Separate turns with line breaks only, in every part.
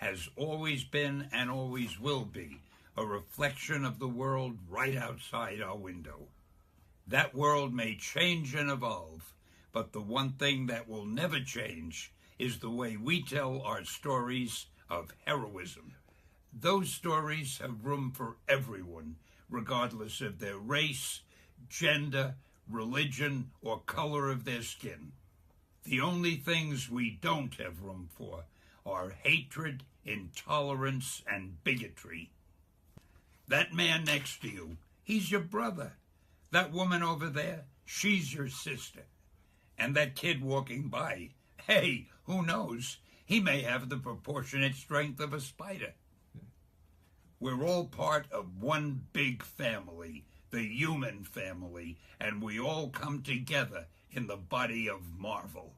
has always been and always will be a reflection of the world right outside our window. That world may change and evolve, but the one thing that will never change is the way we tell our stories of heroism. Those stories have room for everyone, regardless of their race, gender, religion, or color of their skin. The only things we don't have room for are hatred, intolerance, and bigotry. That man next to you, he's your brother. That woman over there, she's your sister. And that kid walking by, hey, who knows? He may have the proportionate strength of a spider. We're all part of one big family, the human family, and we all come together in the body of Marvel.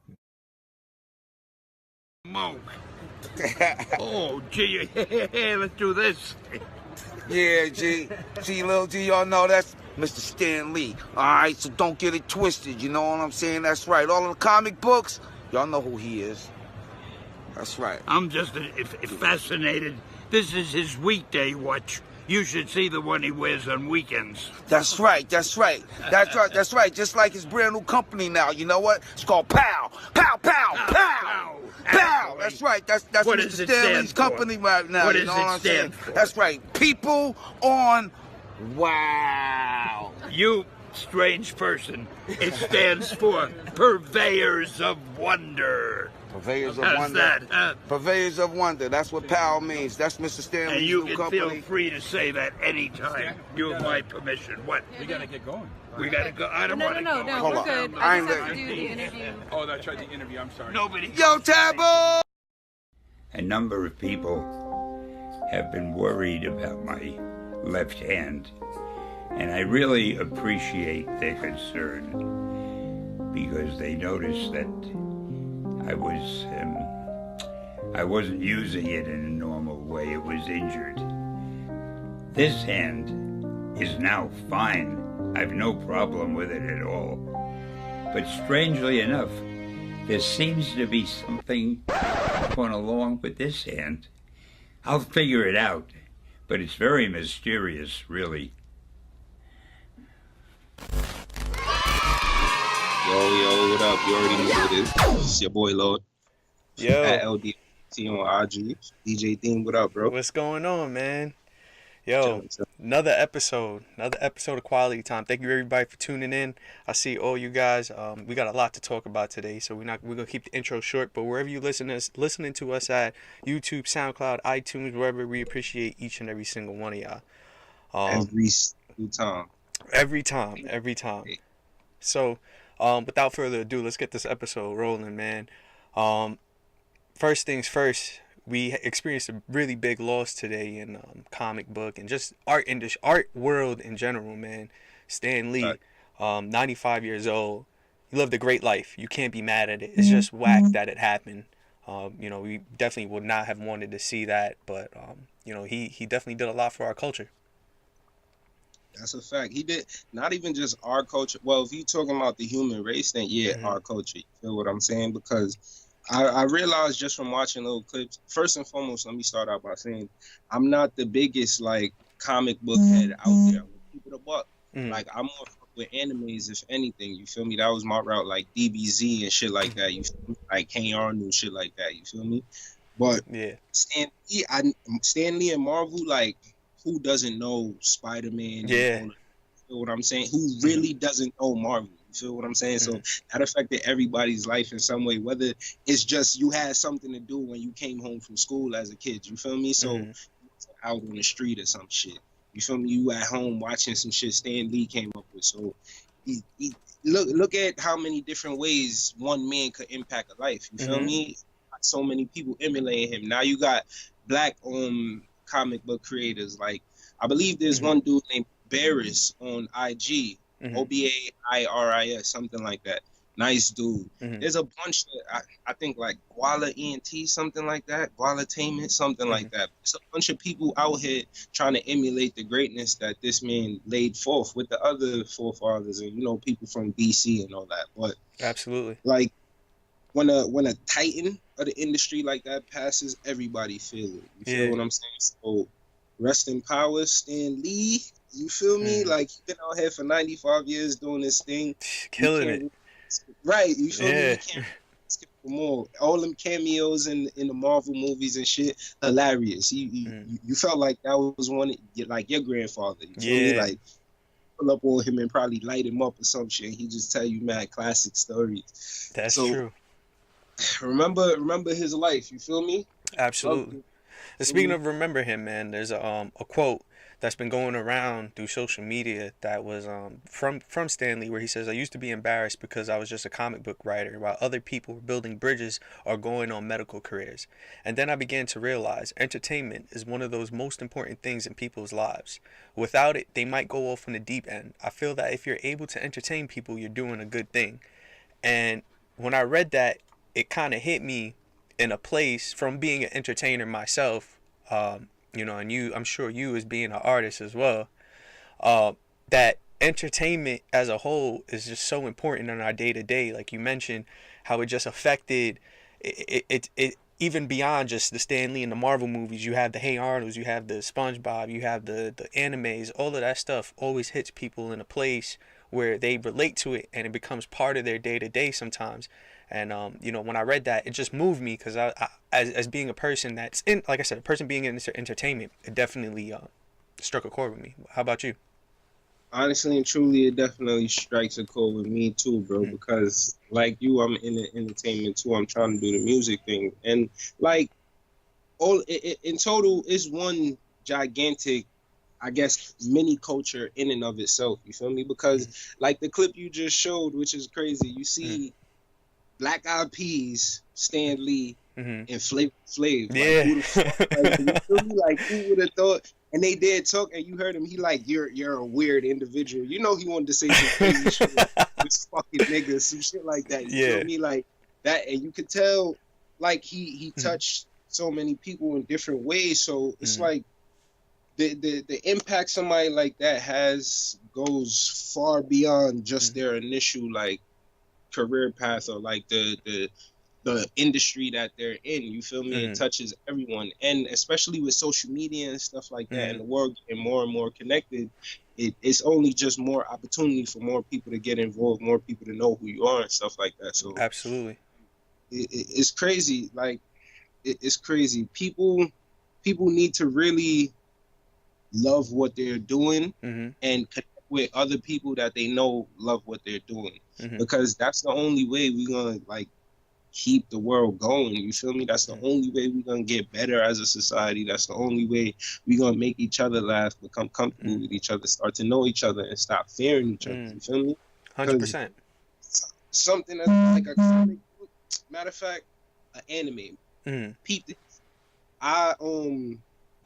Smoke. Oh, gee, let's do this.
Yeah, G, little G, y'all know that's Mr. Stan Lee. All right, so don't get it twisted, you know what I'm saying? That's right. All of the comic books, y'all know who he is. That's right.
I'm just fascinated. This is his weekday watch. You should see the one he wears on weekends.
That's right. That's right. Just like his brand new company now. You know what? It's called Pow. Pow, pow, pow. Pow. That's right. That's Mr. Stanley's company right now.
What
you know
does
what
it
I'm saying?
stand for?
That's right. People on Wow.
You strange person. It stands for Purveyors of Wonder.
Purveyors of
How's
Wonder.
that, huh?
Purveyors of Wonder. That's what PAL means. That's Mr. Stanley's
And you
new
can
company.
feel free to say that anytime. You have my permission. What?
We gotta get going.
We gotta go. I don't want to go.
No,
Hold
we're
on.
good.
I
I
ain't
just have to
ready.
do the interview.
Oh, I tried the interview. I'm sorry.
Nobody.
Yo, Taboo!
A number of people have been worried about my left hand, and I really appreciate their concern because they noticed that I wasn't using it in a normal way. It was injured. This hand is now fine. I've no problem with it at all. But strangely enough, there seems to be something going along with this hand. I'll figure it out, but it's very mysterious, really.
Yo, what up? You already know who it is. It's your boy LAUD.
Yo,
At LD on IG. DJ Deem, what up, bro?
what's going on, man? Yo, another episode of Quality Time. Thank you everybody for tuning in. I see all you guys. We got a lot to talk about today, so we're gonna keep the intro short. But wherever you listening to us at YouTube, SoundCloud, iTunes, wherever, we appreciate each and every single one of y'all.
Every single time.
Every time. So, without further ado, let's get this episode rolling, man. First things first. We experienced a really big loss today in comic book and just art world in general, man. Stan Lee, 95 years old. He lived a great life. You can't be mad at it. It's just whack that it happened. We definitely would not have wanted to see that, but he definitely did a lot for our culture.
That's a fact. He did not even just our culture. Well, if you're talking about the human race, then our culture. You feel what I'm saying? Because I realized just from watching little clips, first and foremost, let me start out by saying I'm not the biggest comic book head out there. I'm keep it a buck. Like I'm more with animes, if anything. You feel me? That was my route, like DBZ and shit like that. You feel me? Like K Arnold, shit like that. You feel me? But Stan Lee and Marvel, who doesn't know Spider-Man?
Yeah.
You feel what I'm saying? Who really doesn't know Marvel? You feel what I'm saying? So that affected everybody's life in some way, whether it's just you had something to do when you came home from school as a kid. You feel me? So out on the street or some shit. You feel me? You at home watching some shit Stan Lee came up with. So he look at how many different ways one man could impact a life. You feel me? So many people emulating him. Now you got black comic book creators. Like I believe there's one dude named Barris on IG. OBAIRIS, something like that. Nice dude. There's a bunch that I think like Guala ENT, something like that. Gualatainment, something like that. There's a bunch of people out here trying to emulate the greatness that this man laid forth with the other forefathers and people from DC and all that. But
absolutely,
like when a titan of the industry like that passes, everybody feel it. You feel
Yeah.
what I'm saying? So rest in power, Stan Lee. You feel me? Like, you've been out here for 95 years doing this thing.
Killing it.
Right, you feel me?
Yeah.
You can't skip for more. All them cameos in the Marvel movies and shit, hilarious. You felt like that was one like your grandfather. You feel me?
Yeah.
Like, pull up on him and probably light him up or some shit. He just tell you mad classic stories.
That's
So,
true.
Remember his life. You feel me?
Absolutely. And speaking of remember him, man, there's a quote that's been going around through social media that was from Stan Lee, where he says, "I used to be embarrassed because I was just a comic book writer while other people were building bridges or going on medical careers. And then I began to realize entertainment is one of those most important things in people's lives. Without it, they might go off on the deep end. I feel that if you're able to entertain people, you're doing a good thing." And when I read that, it kind of hit me in a place from being an entertainer myself, you know, and I'm sure you as being an artist as well, that entertainment as a whole is just so important in our day to day. Like you mentioned, how it just affected it even beyond just the Stan Lee and the Marvel movies. You have the Hey Arnolds, you have the SpongeBob, you have the animes. All of that stuff always hits people in a place where they relate to it, and it becomes part of their day to day sometimes. And you know, when I read that, it just moved me because I as being a person that's in, like I said, a person being in entertainment, it definitely struck a chord with me. How about you?
Honestly and truly, it definitely strikes a chord with me too, bro. Because like you, I'm in the entertainment too. I'm trying to do the music thing, and like in total, it's one gigantic, I guess, mini culture in and of itself. You feel me? Because like the clip you just showed, which is crazy, you see Black Eyed Peas, Stan Lee, and Flav.
Yeah.
Like, who the fuck? Like, you feel me? Like, who would have thought? And they did talk, and you heard him. He like, you're a weird individual. You know, he wanted to say some crazy shit, this fucking nigga, some shit like that. You feel me? Like that, and you could tell, like he touched so many people in different ways. So it's like the impact somebody like that has goes far beyond just their initial like career path or like the industry that they're in. You feel me? It touches everyone, and especially with social media and stuff like that, and the world getting more and more connected, it's only just more opportunity for more people to get involved, more people to know who you are and stuff like that. So
absolutely,
it's crazy. Like it's crazy. People need to really love what they're doing and connect with other people that they know love what they're doing, because that's the only way we're gonna like keep the world going. You feel me? That's the only way we're gonna get better as a society. That's the only way we're gonna make each other laugh, become comfortable with each other, start to know each other, and stop fearing each other. You feel me?
100%.
Something that's like a comic book, matter of fact, an anime. Peep this.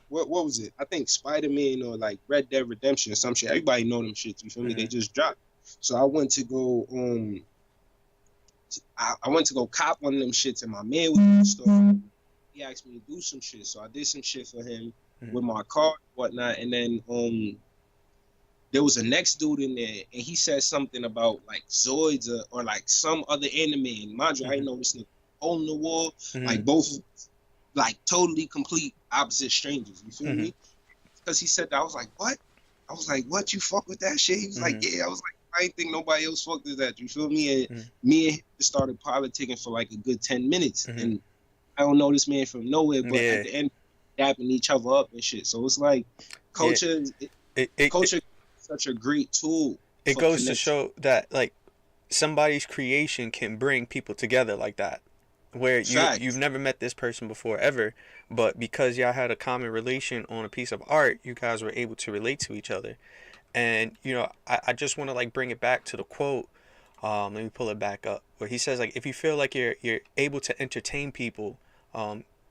What was it? I think Spider-Man or like Red Dead Redemption or some shit. Everybody know them shits. You feel me? They just dropped. So I went to go I went to go cop one of them shits, and my man was in the store. He asked me to do some shit, so I did some shit for him with my car and whatnot. And then there was a next dude in there, and he said something about like Zoids or like some other anime. And mind you, I didn't know this nigga on the wall, like both like totally complete opposite strangers. You feel me? Because he said that, I was like, what? I was like, what? You fuck with that shit? He was like, yeah. I was like, I didn't think nobody else fucked with that. You feel me? And me and him started politicking for like a good 10 minutes. And I don't know this man from nowhere, but at the end, dapping each other up and shit. So it's like culture, culture is such a great tool.
It goes to show that like somebody's creation can bring people together like that. Where you've never met this person before ever, but because y'all had a common relation on a piece of art, you guys were able to relate to each other. And you know, I just want to like bring it back to the quote. Let me pull it back up, where he says like, if you feel like you're able to entertain people,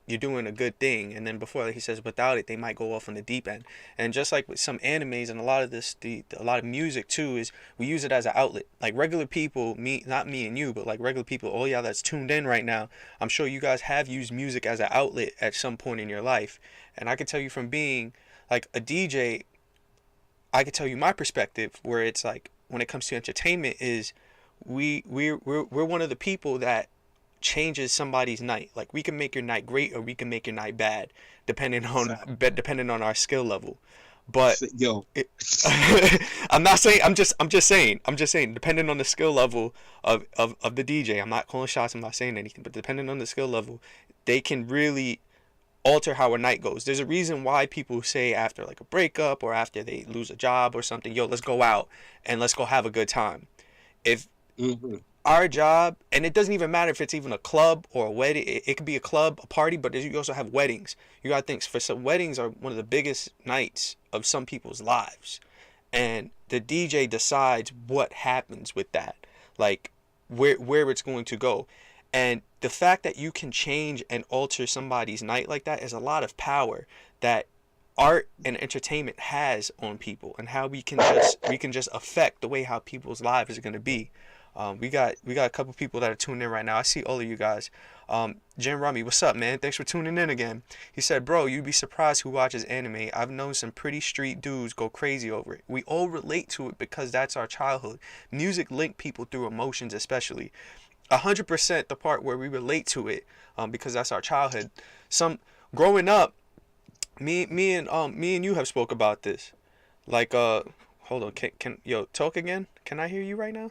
you're doing a good thing. And then before that, he says, without it, they might go off on the deep end. And just like with some animes and a lot of this, a lot of music too, is we use it as an outlet. Like regular people, not me and you, but like regular people, all y'all that's tuned in right now, I'm sure you guys have used music as an outlet at some point in your life. And I can tell you from being like a DJ, I can tell you my perspective, where it's like when it comes to entertainment is we're one of the people that changes somebody's night. Like, we can make your night great or we can make your night bad, depending on our skill level. But
Yo,
I'm not saying. I'm just saying. Depending on the skill level of the DJ, I'm not calling shots. I'm not saying anything. But depending on the skill level, they can really alter how a night goes. There's a reason why people say after like a breakup or after they lose a job or something, yo, let's go out and let's go have a good time. If our job, and it doesn't even matter if it's even a club or a wedding, it could be a club, a party, but you also have weddings. You gotta think, for some, weddings are one of the biggest nights of some people's lives, and the DJ decides what happens with that, like where it's going to go. And the fact that you can change and alter somebody's night like that is a lot of power that art and entertainment has on people, and how we can just affect the way how people's lives are going to be. We got a couple people that are tuning in right now. I see all of you guys. Jim Rummy, what's up, man? Thanks for tuning in again. He said, bro, you'd be surprised who watches anime. I've known some pretty street dudes go crazy over it. We all relate to it because that's our childhood. Music linked people through emotions, especially. 100% the part where we relate to it, because that's our childhood. Some growing up, me and you have spoke about this. Like, hold on, can yo talk again? Can I hear you right now?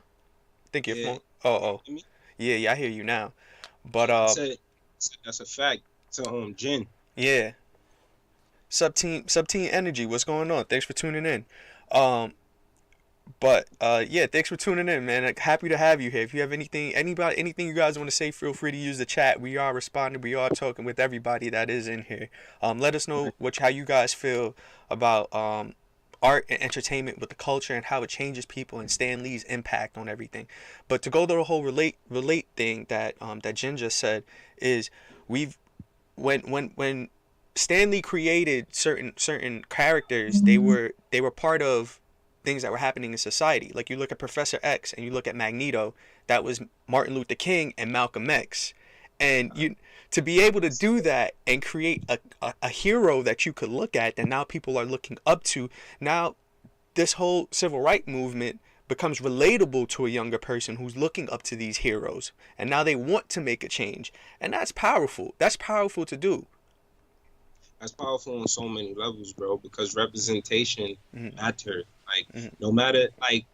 Think your phone. Oh. Yeah, I hear you now. But
that's a fact. So Jen.
Yeah. Subteam Energy, what's going on? Thanks for tuning in. But yeah, thanks for tuning in, man. Like, happy to have you here. If you have anything you guys want to say, feel free to use the chat. We are responding. We are talking with everybody that is in here. Let us know how you guys feel about art and entertainment with the culture and how it changes people and Stan Lee's impact on everything. But to go to the whole relate thing that Jen just said is, when Stan Lee created certain characters, they were part of things that were happening in society. Like, you look at Professor X and you look at Magneto, that was Martin Luther King and Malcolm X. And to be able to do that and create a hero that you could look at that now people are looking up to, now this whole civil rights movement becomes relatable to a younger person who's looking up to these heroes, and now they want to make a change. And that's powerful. That's powerful to do.
That's powerful on so many levels, bro, because representation matters. Like, no matter, like,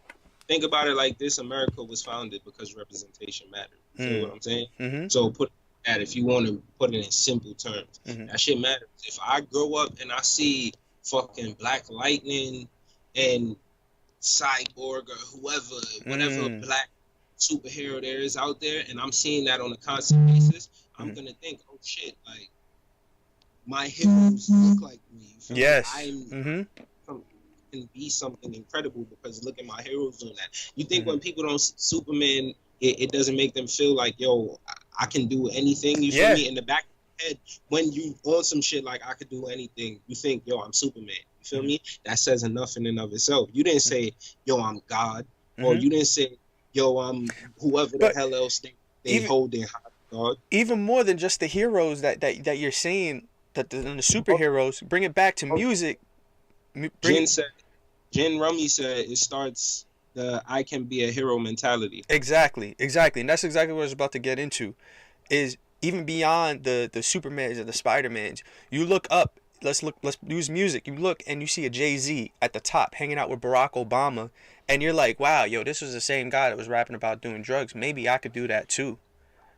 think about it like this: America was founded because representation mattered. You know what I'm saying? So put that, if you want to put it in simple terms, that shit matters. If I grow up and I see fucking Black Lightning and Cyborg or whatever black superhero there is out there, and I'm seeing that on a constant basis, I'm gonna think, oh shit, like, my heroes look like me.
Yes.
Can be something incredible because look at my heroes doing that. You think when people don't see Superman, it doesn't make them feel like, yo, I can do anything? You feel me? In the back of your head, when you on some shit like I could do anything, you think, yo, I'm Superman. You feel me? That says enough in and of itself. You didn't say, yo, I'm God, or you didn't say, yo, I'm whoever the hell else they hold in high regard. Even
more than just the heroes that you're saying, that the superheroes, bring it back to music.
Jen Rummy said it starts the I can be a hero mentality.
Exactly. And that's exactly what I was about to get into. Is even beyond the Supermans and the Spider-Mans, you look up, let's use music. You look and you see a Jay-Z at the top hanging out with Barack Obama, and you're like, wow, yo, this was the same guy that was rapping about doing drugs. Maybe I could do that too.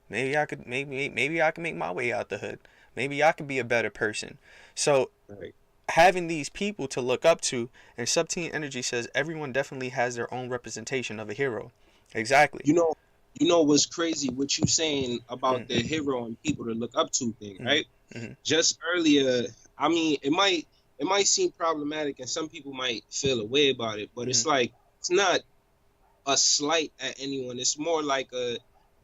Maybe I could make my way out the hood. Maybe I could be a better person. So having these people to look up to, and Subteam Energy says everyone definitely has their own representation of a hero. Exactly.
You know what's crazy? What you saying about the hero and people to look up to thing, right? Just earlier, I mean, it might seem problematic, and some people might feel a way about it, but it's like, it's not a slight at anyone. It's more like a,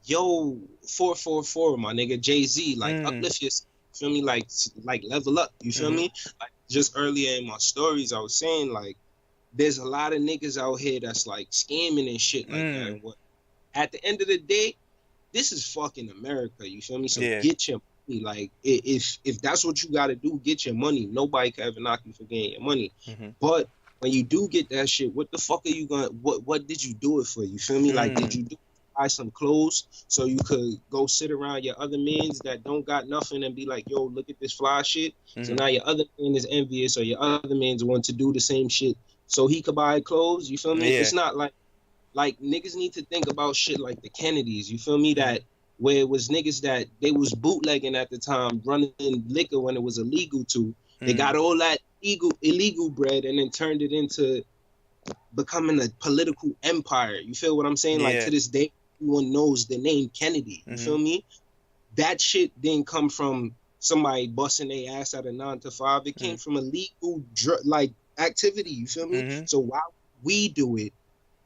yo, 444, my nigga, Jay-Z, like uplift yourself. Feel me? Like level up. You feel me? Like, just earlier in my stories, I was saying, like, there's a lot of niggas out here that's like scamming and shit like that. And what, at the end of the day, this is fucking America. You feel me? So get your money. Like, if that's what you got to do, get your money. Nobody can ever knock you for getting your money. But when you do get that shit, what the fuck are you gonna? What did you do it for? You feel me? Like, did you do buy some clothes so you could go sit around your other mans that don't got nothing and be like, yo, look at this fly shit. So now your other man is envious, or your other mans want to do the same shit so he could buy clothes. You feel me?
Yeah.
It's not like niggas need to think about shit like the Kennedys. You feel me? That where it was niggas that they was bootlegging at the time, running liquor when it was illegal to. They got all that illegal bread and then turned it into becoming a political empire. You feel what I'm saying?
Yeah.
Like to this day, everyone knows the name Kennedy. You feel me? That shit didn't come from somebody busting their ass at a 9 to 5. It came from a legal like activity. You feel me? So while we do it,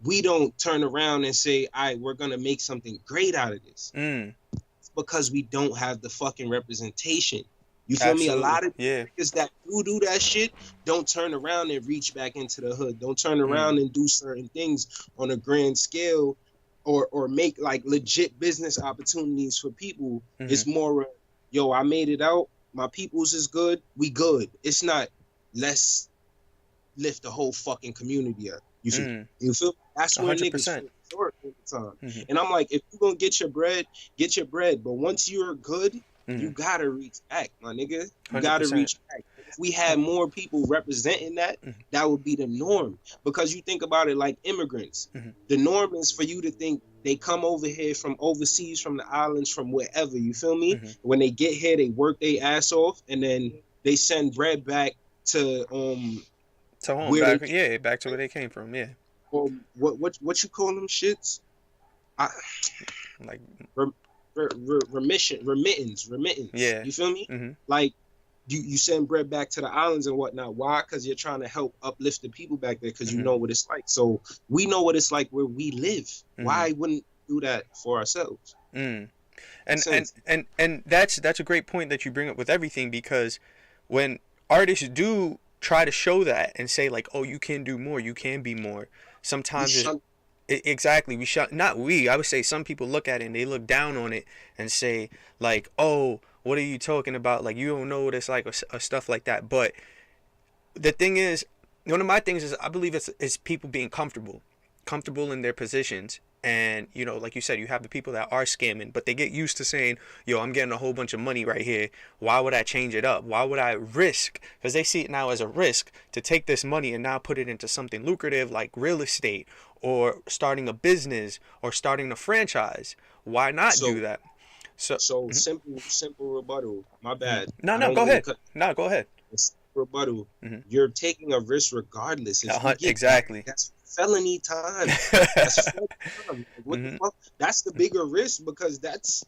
we don't turn around and say, all right, we're gonna make something great out of this. It's because we don't have the fucking representation. You feel me? A lot of niggas that do that shit don't turn around and reach back into the hood. Don't turn around and do certain things on a grand scale or make like legit business opportunities for people. It's more, yo, I made it out. My people's is good. We good. It's not, let's lift the whole fucking community up. You feel? You feel? That's where
100%.
niggas fall short all the time. And I'm like, if you're gonna get your bread, get your bread. But once you're good, you gotta reach back, my nigga. You gotta
100%.
reach back. If we had more people representing that, that would be the norm. Because you think about it like immigrants. The norm is for you to think they come over here from overseas, from the islands, from wherever. You feel me? When they get here, they work their ass off, and then they send bread back to
home, back to where they came from. Yeah.
What you call them shits?
Like
remittance.
Yeah.
You feel me? Like you send bread back to the islands and whatnot. Why? Because you're trying to help uplift the people back there, because you know what it's like. So we know what it's like where we live. Why wouldn't we do that for ourselves?
And that's a great point that you bring up with everything, because when artists do try to show that and say like, oh, you can do more, you can be more, sometimes exactly, I would say some people look at it and they look down on it and say like, oh, what are you talking about, like you don't know what it's like, or stuff like that. But the thing is, one of my things is, I believe it's people being comfortable in their positions. And, you know, like you said, you have the people that are scamming, but they get used to saying, yo, I'm getting a whole bunch of money right here. Why would I change it up? Why would I risk? Because they see it now as a risk to take this money and now put it into something lucrative like real estate, or starting a business, or starting a franchise. Why not do that? So simple rebuttal. My bad.
No,
go ahead. Go ahead.
Rebuttal. You're taking a risk regardless.
Exactly.
That's felony time. That's felony time. What the fuck? That's the bigger risk, because that's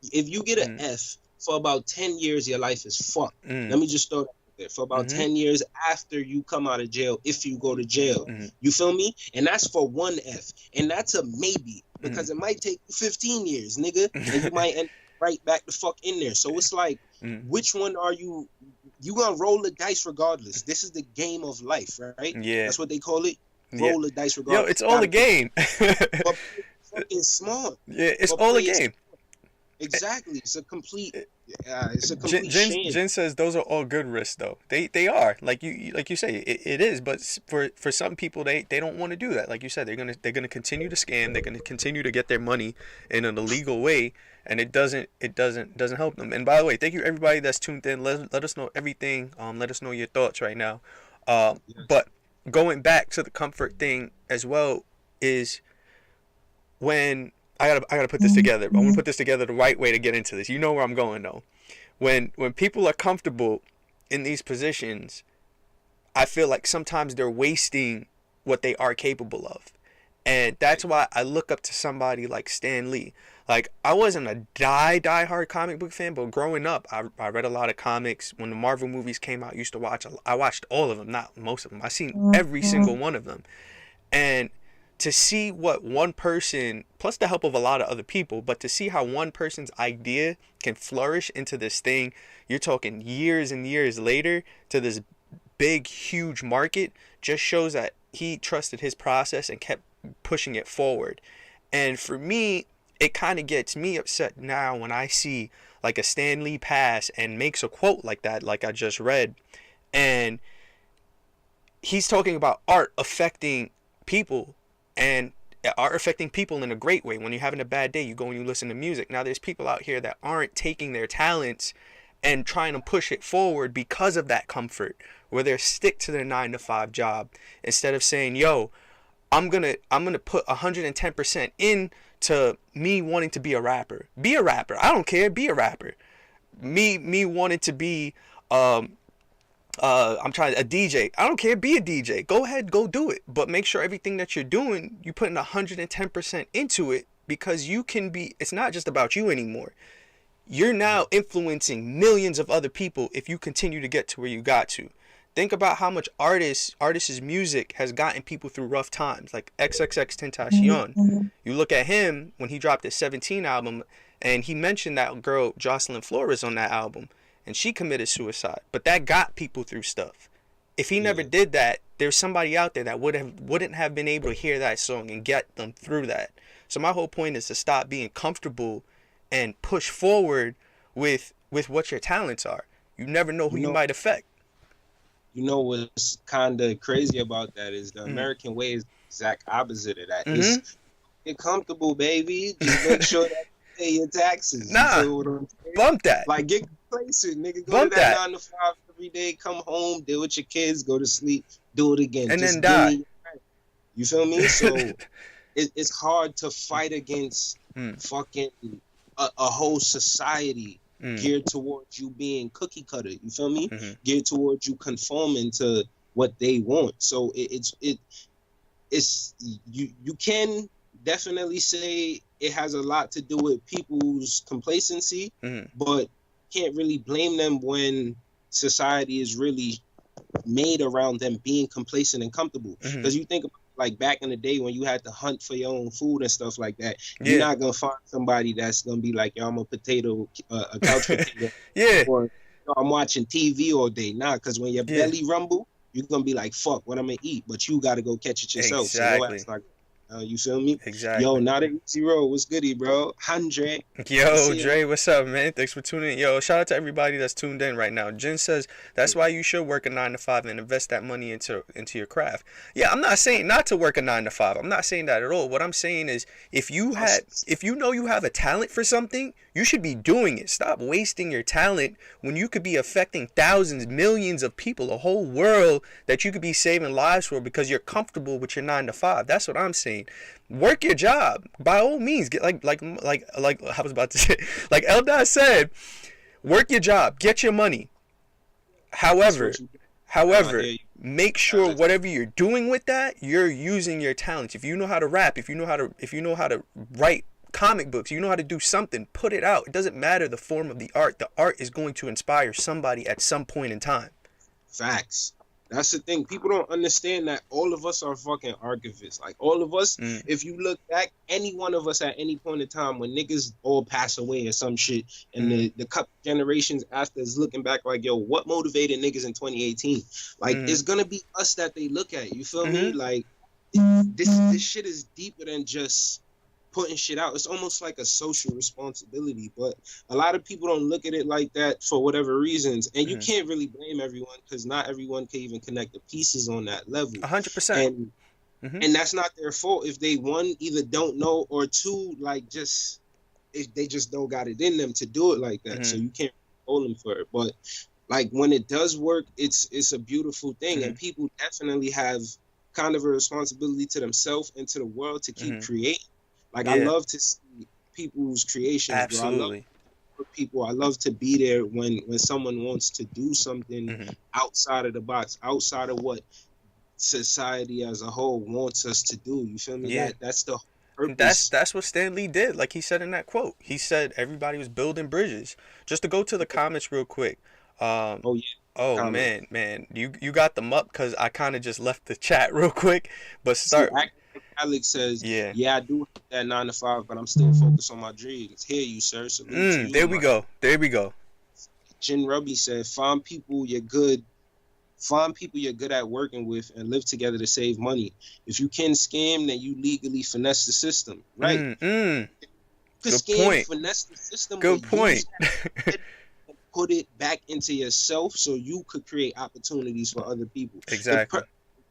if you get an F for about 10 years, your life is fucked. Let me just throw that out there. For about 10 years after you come out of jail, if you go to jail. You feel me? And that's for one F. And that's a maybe, because it might take you 15 years, nigga. And you might end right back the fuck in there. So it's like, which one are you? You gonna roll the dice regardless. This is the game of life, right? Yeah. That's what they call it. Roll the dice regardless.
Yo, it's all a game.
But fucking smart.
Yeah, it's all a game.
Exactly. It's a complete shame.
Jen says those are all good risks, though. They are, like you say, it is. But for some people, they don't want to do that. Like you said, they're gonna continue to scam. They're gonna continue to get their money in an illegal way, and it doesn't help them. And by the way, thank you everybody that's tuned in. Let us know everything. Let us know your thoughts right now. But going back to the comfort thing as well, is when I gotta put this together. I want to put this together the right way to get into this. You know where I'm going though. When people are comfortable in these positions, I feel like sometimes they're wasting what they are capable of. And that's why I look up to somebody like Stan Lee. Like, I wasn't a die-hard comic book fan, but growing up, I read a lot of comics. When the Marvel movies came out, I watched all of them, not most of them. I seen every single one of them. And to see what one person, plus the help of a lot of other people, but to see how one person's idea can flourish into this thing, you're talking years and years later, to this big, huge market, just shows that he trusted his process and kept pushing it forward. And for me, it kind of gets me upset now when I see like a Stan Lee pass and makes a quote like that, like I just read, and he's talking about art affecting people, and are affecting people in a great way. When you're having a bad day, you go and you listen to music. Now there's people out here that aren't taking their talents and trying to push it forward because of that comfort, where they stick to their 9 to 5 job instead of saying, yo, I'm gonna put 110% into me wanting to be a rapper. Be a rapper. I don't care. Be a rapper. Me wanting to be a DJ. I don't care. Be a DJ. Go ahead, go do it. But make sure everything that you're doing, you're putting 110% into it, because you can be. It's not just about you anymore. You're now influencing millions of other people if you continue to get to where you got to. Think about how much artists' music has gotten people through rough times, like XXXTentacion. You look at him when he dropped his 17 album, and he mentioned that girl Jocelyn Flores on that album, and she committed suicide. But that got people through stuff. If he never did that, there's somebody out there that wouldn't have been able to hear that song and get them through that. So my whole point is to stop being comfortable and push forward with what your talents are. You never know who you might affect.
You know what's kind of crazy about that is the American way is the exact opposite of that. It's get comfortable, baby. Just make sure that you pay your taxes.
Nah,
you feel what I'm saying?
Bump that.
Like, get complacent, nigga. Go
Bump
to that
that.
9 to 5 every day. Come home, deal with your kids, go to sleep, do it again,
and
just
then die.
You feel me? So it's hard to fight against fucking a whole society geared towards you being cookie cutter. You feel me? Geared towards you conforming to what they want. So it's you can definitely say it has a lot to do with people's complacency, but can't really blame them when society is really made around them being complacent and comfortable. Because you think about, like, back in the day when you had to hunt for your own food and stuff like that, you're not gonna find somebody that's gonna be like, yo, I'm a couch potato, or I'm watching TV all day. Nah, because when your belly rumble, you're gonna be like, fuck, what I'm gonna eat? But you gotta go catch it yourself.
Exactly.
So you feel me?
Exactly.
Yo, not an easy road. What's goody, bro? 100.
Yo, Dre, what's up, man? Thanks for tuning in. Yo, shout out to everybody that's tuned in right now. Jen says that's why you should work a 9 to 5 and invest that money into your craft. Yeah, I'm not saying not to work a 9 to 5. I'm not saying that at all. What I'm saying is, if you know you have a talent for something, you should be doing it. Stop wasting your talent when you could be affecting thousands, millions of people, a whole world that you could be saving lives for because you're comfortable with your 9 to 5. That's what I'm saying. Work your job by all means. Get like I was about to say, like LAUD said, work your job, get your money. However, make sure whatever you're doing with that, you're using your talents. If you know how to rap, if you know how to write comic books, you know how to do something, put it out. It doesn't matter the form of the art. The art is going to inspire somebody at some point in time.
Facts. That's the thing. People don't understand that all of us are fucking archivists. Like, all of us, if you look back, any one of us at any point in time when niggas all pass away or some shit, and the couple generations after is looking back like, yo, what motivated niggas in 2018? Like, it's gonna be us that they look at. You feel me? Like, this shit is deeper than just putting shit out. It's almost like a social responsibility, but a lot of people don't look at it like that for whatever reasons, and you can't really blame everyone because not everyone can even connect the pieces on that level.
100%.
And that's not their fault if they, one, either don't know, or two, like, just if they just don't got it in them to do it like that. So you can't hold them for it. But like, when it does work, it's a beautiful thing, and people definitely have kind of a responsibility to themselves and to the world to keep creating. Like, I love to see people's creations.
Absolutely.
Bro. I love to be there when someone wants to do something outside of the box, outside of what society as a whole wants us to do. You feel me?
Yeah.
That's the purpose.
That's what Stan Lee did. Like he said in that quote, he said everybody was building bridges. Just to go to the comments real quick. Oh man, you got them up because I kind of just left the chat real quick. But start.
Alex says, I do that 9 to 5, but I'm still focused on my dreams. Hear you, sir. So
there we go.
Jen Rubby said, find people you're good at working with and live together to save money. If you can scam, then you legally finesse the system. Right?
Good point.
Finesse the system.
Good point.
Put it back into yourself so you could create opportunities for other people.
Exactly.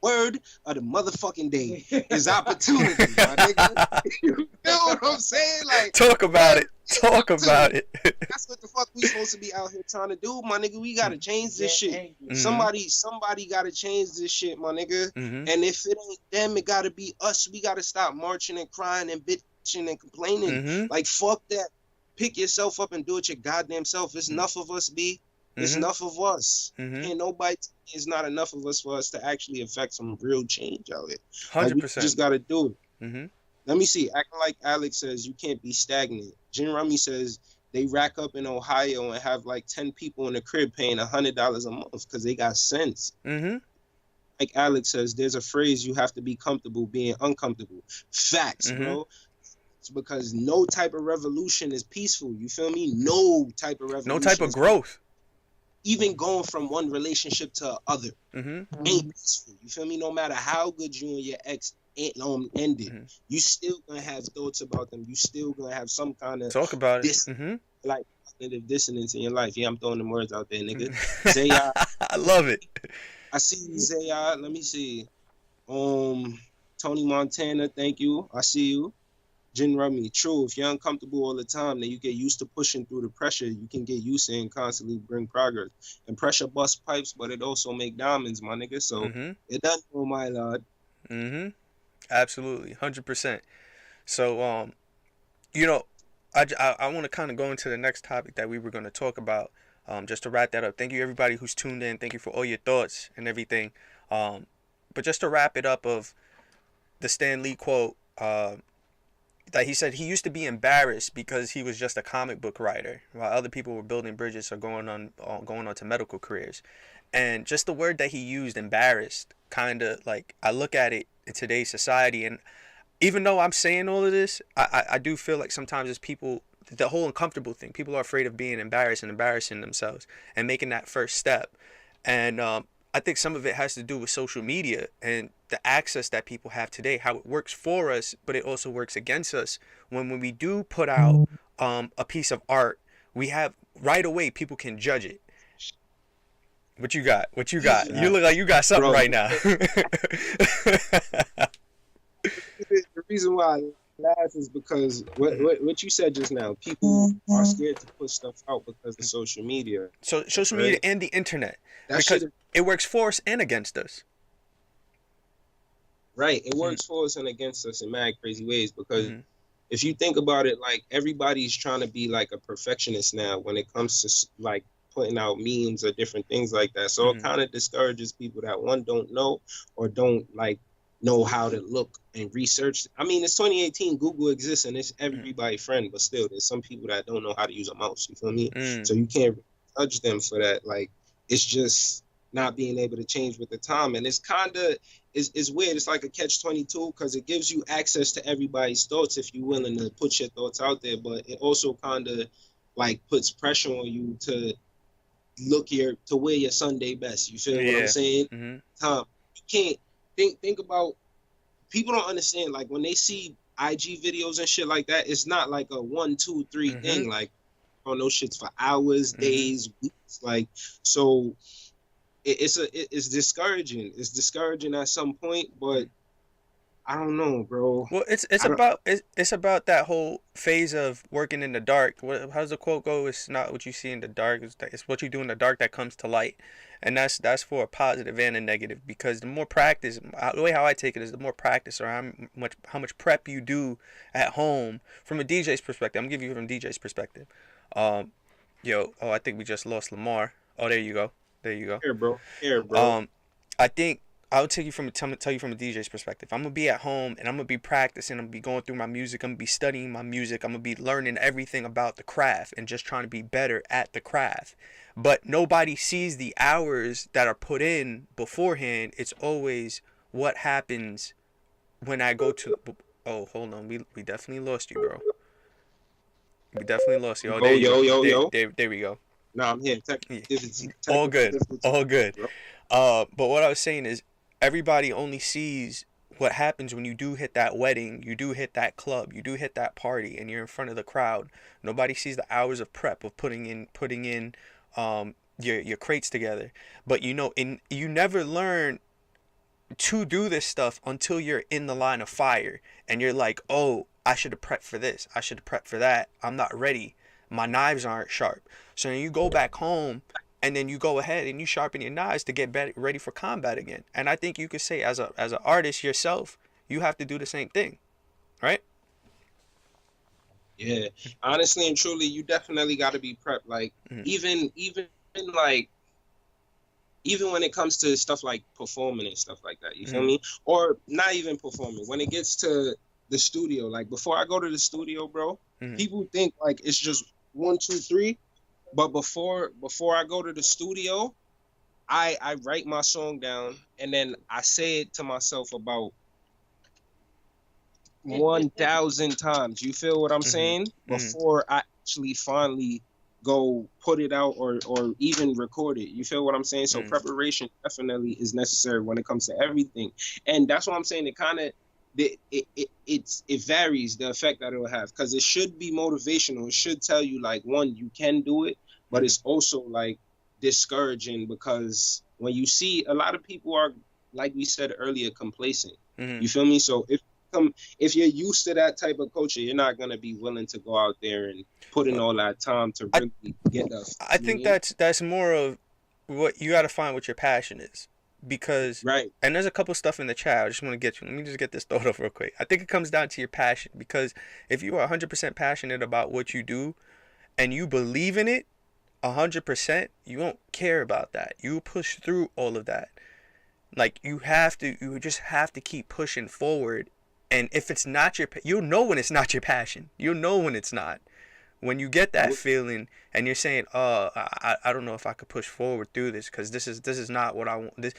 word of the motherfucking day is opportunity, my nigga. You know what I'm saying? Like,
talk about it. Talk about it.
That's what the fuck we supposed to be out here trying to do, my nigga. We gotta change this shit.
Mhm.
Somebody gotta change this shit, my nigga.
Mhm.
And if it ain't them, it gotta be us. We gotta stop marching and crying and bitching and complaining.
Mhm.
Like, fuck that. Pick yourself up and do it your goddamn self. It's enough of us, B. It's
Mhm.
enough of us.
Mhm.
And nobody is not enough of us for us to actually affect some real change out here. Like, we
100%.
just gotta do it.
Mhm.
Let me see. Acting like Alex says, you can't be stagnant. Jim Rummy says they rack up in Ohio and have like 10 people in the crib paying $100 a month because they got sense.
Mhm.
Like Alex says, there's a phrase, you have to be comfortable being uncomfortable. Facts, bro. It's because no type of revolution is peaceful. You feel me? No type of revolution.
No type of
is
growth.
even going from one relationship to other
Mhm.
ain't peaceful. You feel me? No matter how good you and your ex ended, you still gonna have thoughts about them. You still gonna have some kind of
Talk about it. Mhm.
like cognitive dissonance in your life. Yeah, I'm throwing them words out there, nigga. Zaya,
I love it.
I see you, Zaya. Let me see. Tony Montana, thank you. I see you. Jin Rummy, true. If you're uncomfortable all the time, then you get used to pushing through the pressure. You can get used to it and constantly bring progress. And pressure busts pipes, but it also make diamonds, my nigga. So it doesn't know my lord.
Mhm. Absolutely, 100%. So, you know, I want to kind of go into the next topic that we were going to talk about. Just to wrap that up. Thank you everybody who's tuned in. Thank you for all your thoughts and everything. But just to wrap it up, of the Stan Lee quote. That he said he used to be embarrassed because he was just a comic book writer, while other people were building bridges or going on to medical careers. And just the word that he used, embarrassed, kind of like, I look at it in today's society, and even though I'm saying all of this, I do feel like sometimes it's people, the whole uncomfortable thing. People are afraid of being embarrassed and embarrassing themselves and making that first step. And I think some of it has to do with social media and the access that people have today, how it works for us, but it also works against us. When we do put out a piece of art, we have right away people can judge it. What you got? What you got? You look like you got something right now.
The reason why I laugh is because what you said just now, people are scared to put stuff out because of social media.
So social media and the internet, because it works for us and against us.
Right, it works for us and against us in mad crazy ways, because if you think about it, like, everybody's trying to be like a perfectionist now when it comes to like putting out memes or different things like that. So it kind of discourages people that, one, don't know or don't like know how to look and research. I mean, it's 2018, Google exists and it's everybody's friend, but still there's some people that don't know how to use a mouse, you feel me? So you can't judge them for that. Like, it's just not being able to change with the time. And it's kind of, it's weird. It's like a catch-22, because it gives you access to everybody's thoughts if you're willing to put your thoughts out there, but it also kind of like puts pressure on you to wear your Sunday best. You feel what I'm saying? Tom, you can't think about, people don't understand, like, when they see IG videos and shit like that, it's not like a 1, 2, 3 thing. Like, on those shits for hours, days, weeks. Like, so it's discouraging. It's discouraging at some point, but I don't know, bro.
Well, it's about that whole phase of working in the dark. How does the quote go? It's not what you see in the dark. It's what you do in the dark that comes to light, and that's for a positive and a negative. Because the more practice, the way how I take it is, the more practice or how much prep you do at home from a DJ's perspective. I'm giving you from a DJ's perspective. I think we just lost Lamar. Oh, there you go.
Here, bro.
I think I'll tell you from a DJ's perspective. I'm gonna be at home and I'm gonna be practicing. I'm gonna be going through my music. I'm gonna be studying my music. I'm gonna be learning everything about the craft and just trying to be better at the craft. But nobody sees the hours that are put in beforehand. It's always what happens when I go to. Oh, hold on. We definitely lost you, bro. We definitely lost you. Oh, there we go.
No, I'm here.
All good. But what I was saying is, everybody only sees what happens when you do hit that wedding, you do hit that club, you do hit that party, and you're in front of the crowd. Nobody sees the hours of prep of putting in your crates together. But you never learn to do this stuff until you're in the line of fire and you're like, oh, I should have prepped for this, I should have prepped for that, I'm not ready, my knives aren't sharp. So then you go back home and then you go ahead and you sharpen your knives to get ready for combat again. And I think you could say as an artist yourself, you have to do the same thing, right?
Yeah, honestly and truly, you definitely got to be prepped. Like even like even when it comes to stuff like performing and stuff like that, you feel me? Or not even performing. When it gets to the studio, like before I go to the studio, bro, people think like it's just 1, 2, 3. But before I go to the studio, I write my song down and then I say it to myself about 1,000 times. You feel what I'm saying? Before I actually finally go put it out or even record it. You feel what I'm saying? So preparation definitely is necessary when it comes to everything. And that's what I'm saying. It kind of it varies the effect that it will have, because it should be motivational. It should tell you like, one, you can do it, but it's also like discouraging, because when you see a lot of people are, like we said earlier, complacent. You feel me? So if you're used to that type of culture, you're not gonna be willing to go out there and put in all that time to really get us.
I think that's more of what you got to find what your passion is, because and there's a couple stuff in the chat I just want to get you. Let me just get this thought off real quick. I think it comes down to your passion, because if you are 100% passionate about what you do and you believe in it 100%, you won't care about that. You push through all of that. Like you just have to keep pushing forward. And if it's not you'll know when it's not your passion. You'll know when it's not. When you get that feeling and you're saying, "Oh, I don't know if I could push forward through this, because this is not what I want.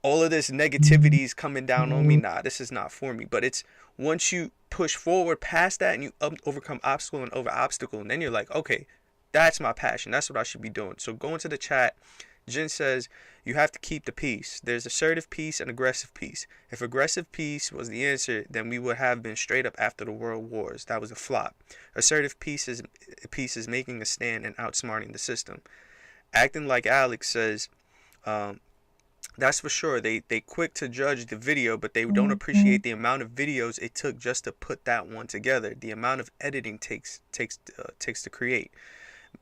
All of this negativity is coming down on me. Nah, this is not for me." But it's once you push forward past that and you overcome obstacle and over obstacle, and then you're like, "Okay, that's my passion. That's what I should be doing." So go into the chat. Jen says, you have to keep the peace. There's assertive peace and aggressive peace. If aggressive peace was the answer, then we would have been straight up after the world wars. That was a flop. Assertive peace is making a stand and outsmarting the system. Acting like Alex says, that's for sure. They quick to judge the video, but they don't appreciate the amount of videos it took just to put that one together. The amount of editing takes to create.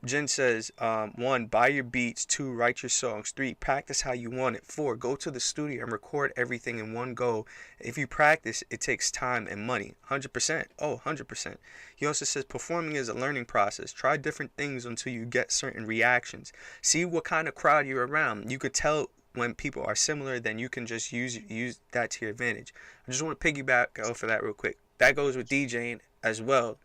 Jen says, 1, buy your beats. 2, write your songs. 3, practice how you want it. 4, go to the studio and record everything in one go. If you practice, it takes time and money. 100%. Oh, 100%. He also says, performing is a learning process. Try different things until you get certain reactions. See what kind of crowd you're around. You could tell when people are similar, then you can just use that to your advantage. I just want to piggyback off of that real quick. That goes with DJing as well.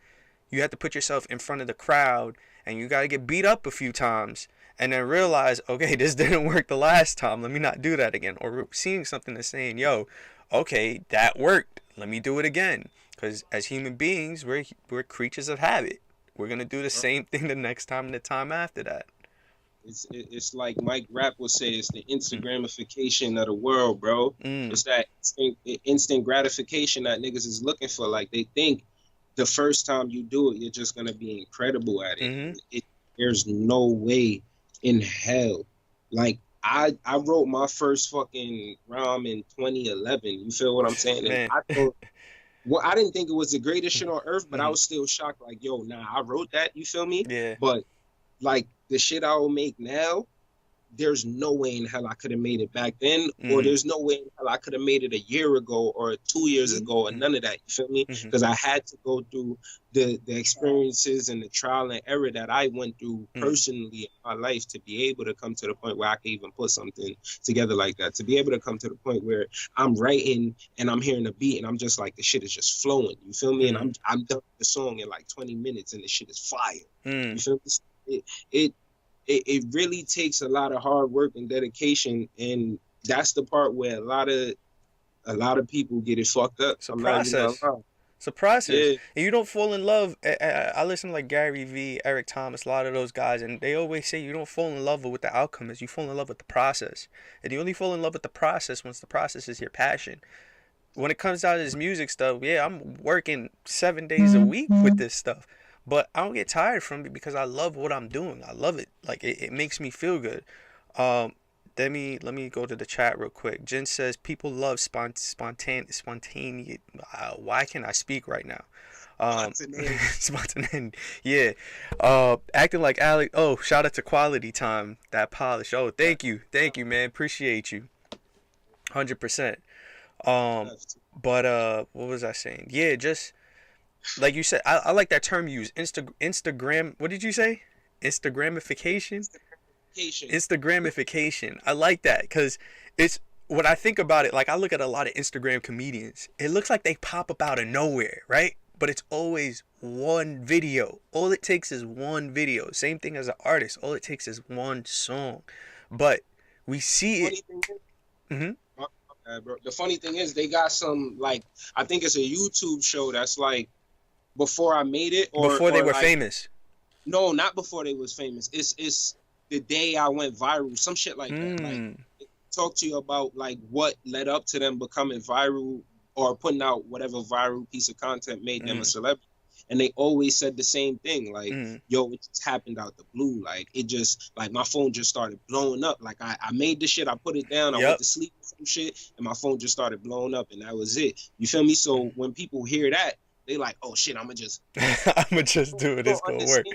You have to put yourself in front of the crowd, and you got to get beat up a few times and then realize, okay, this didn't work the last time. Let me not do that again. Or seeing something that's saying, yo, okay, that worked. Let me do it again. Because as human beings, we're creatures of habit. We're going to do the same thing the next time and the time after that.
It's like Mike Rapp would say, it's the Instagramification of the world, bro. It's that instant gratification that niggas is looking for. Like, they think the first time you do it, you're just gonna be incredible at it. There's no way in hell. Like I wrote my first fucking rhyme in 2011. You feel what I'm saying? And I didn't think it was the greatest shit on earth, but I was still shocked. Like, yo, nah, I wrote that. You feel me?
Yeah.
But like the shit I will make now, there's no way in hell I could have made it back then, or there's no way in hell I could have made it a year ago or 2 years ago, or none of that. You feel me? Because I had to go through the experiences and the trial and error that I went through personally in my life to be able to come to the point where I can even put something together like that. To be able to come to the point where I'm writing and I'm hearing a beat and I'm just like, the shit is just flowing. You feel me? And I'm done with the song in like 20 minutes and the shit is fire. You feel me? It really takes a lot of hard work and dedication, and that's the part where a lot of people get it fucked up.
It's a process. It's a process. Yeah. And you don't fall in love. I listen to like Gary V, Eric Thomas, a lot of those guys, and they always say you don't fall in love with what the outcome is. You fall in love with the process, and you only fall in love with the process once the process is your passion. When it comes down to this music stuff, yeah, I'm working 7 days a week with this stuff. But I don't get tired from it because I love what I'm doing. I love it. Like, it makes me feel good. let me go to the chat real quick. Jen says people love spontaneous. Why can't I speak right now? Spontaneity. Yeah. Acting like Alex. Oh, shout out to Quality Time. That polish. Oh, thank you, man. Appreciate you. 100%. But what was I saying? Yeah, just like you said, I like that term you use. Instagram. What did you say? Instagramification. Instagramification. I like that because it's when I think about it. Like I look at a lot of Instagram comedians. It looks like they pop up out of nowhere, right? But it's always one video. All it takes is one video. Same thing as an artist. All it takes is one song. But we see it.
The funny thing is, they got some, like, I think it's a YouTube show that's like before I made it, or
before they were
like,
famous.
No, not before they was famous. It's the day I went viral, some shit like that. Like, talk to you about like what led up to them becoming viral or putting out whatever viral piece of content made them a celebrity. And they always said the same thing, like, yo, it just happened out the blue. Like, it just, like, my phone just started blowing up. Like, I made the shit, I put it down, I went to sleep with some shit, and my phone just started blowing up, and that was it. You feel me? So when people hear that, they like, oh, shit, I'm going to just...
I'm going to just do it. It's going to work.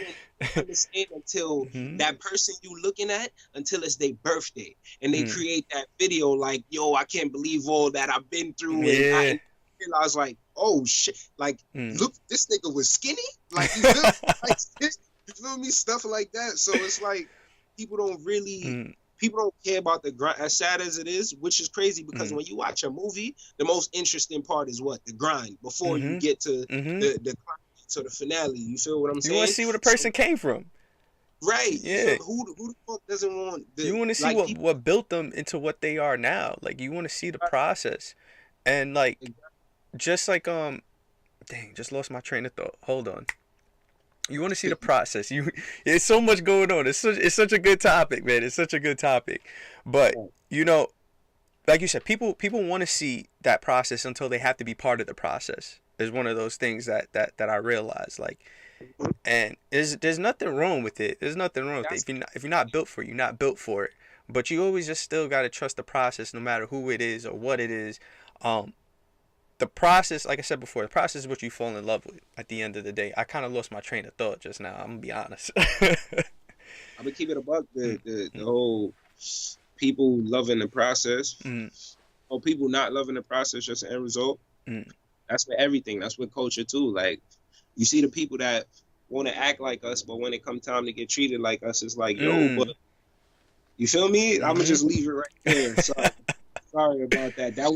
Understand until that person you looking at, until it's their birthday. And they create that video like, yo, I can't believe all that I've been through.
Yeah.
And I was like, oh shit! Like, look, this nigga was skinny. Like, you feel, you feel me? Stuff like that. So it's like people don't really, people don't care about the grind. As sad as it is, which is crazy because when you watch a movie, the most interesting part is what? The grind before you get to the to the finale. You feel what I'm saying?
You want to see where the person came from.
Right.
Yeah.
So who the fuck doesn't want?
You want to see like, what built them into what they are now. Like you want to see the process, and like. Just like dang, just lost my train of thought. Hold on. You want to see the process. It's so much going on. It's such a good topic, man. It's such a good topic. But you know, like you said, people want to see that process until they have to be part of the process. Is one of those things that I realize. Like, and there's nothing wrong with it. There's nothing wrong with it. If you're not built for it, you're not built for it. But you always just still gotta trust the process, no matter who it is or what it is. The process, like I said before, the process is what you fall in love with at the end of the day. I kind of lost my train of thought just now. I'm going to be honest.
I'm going to keep it a buck. The whole people loving the process or people not loving the process, just the end result. That's with everything. That's with culture too. Like, you see the people that want to act like us, but when it comes time to get treated like us, it's like, yo, but you feel me? I'm going to just leave it right there. Sorry about that. That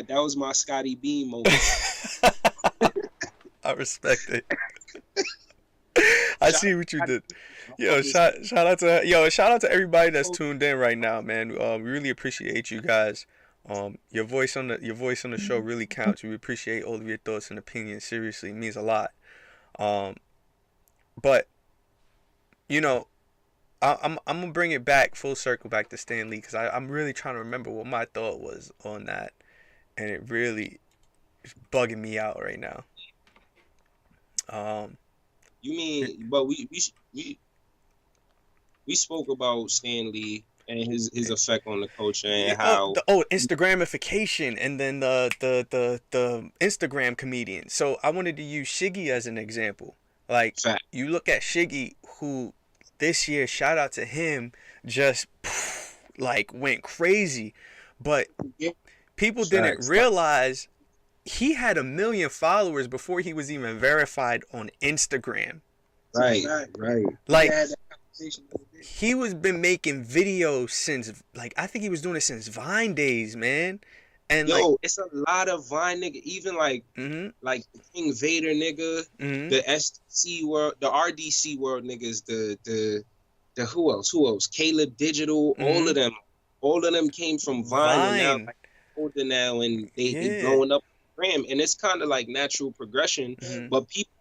was my Scotty Beam moment.
I respect it. I see what you did. Yo, shout out to everybody that's tuned in right now, man. We really appreciate you guys. Your voice on the show really counts. We appreciate all of your thoughts and opinions. Seriously, it means a lot. But you know, I'm gonna bring it back full circle back to Stan Lee because I'm really trying to remember what my thought was on that, and it really is bugging me out right now.
You mean, but we spoke about Stan Lee and his effect on the culture and how
Instagramification and then the Instagram comedian. So I wanted to use Shiggy as an example. Like you look at Shiggy, who this year, shout out to him, just like went crazy, but people didn't realize he had 1 million followers before he was even verified on Instagram.
Right.
Like he was been making videos since, like, I think he was doing it since Vine days, man. And
it's a lot of Vine nigga, even like like the King Vader nigga, the SDC world, the RDC world niggas, the who else? Caleb Digital, all of them came from Vine. And now like older now, and they blowing up Gram, and it's kind of like natural progression. But people,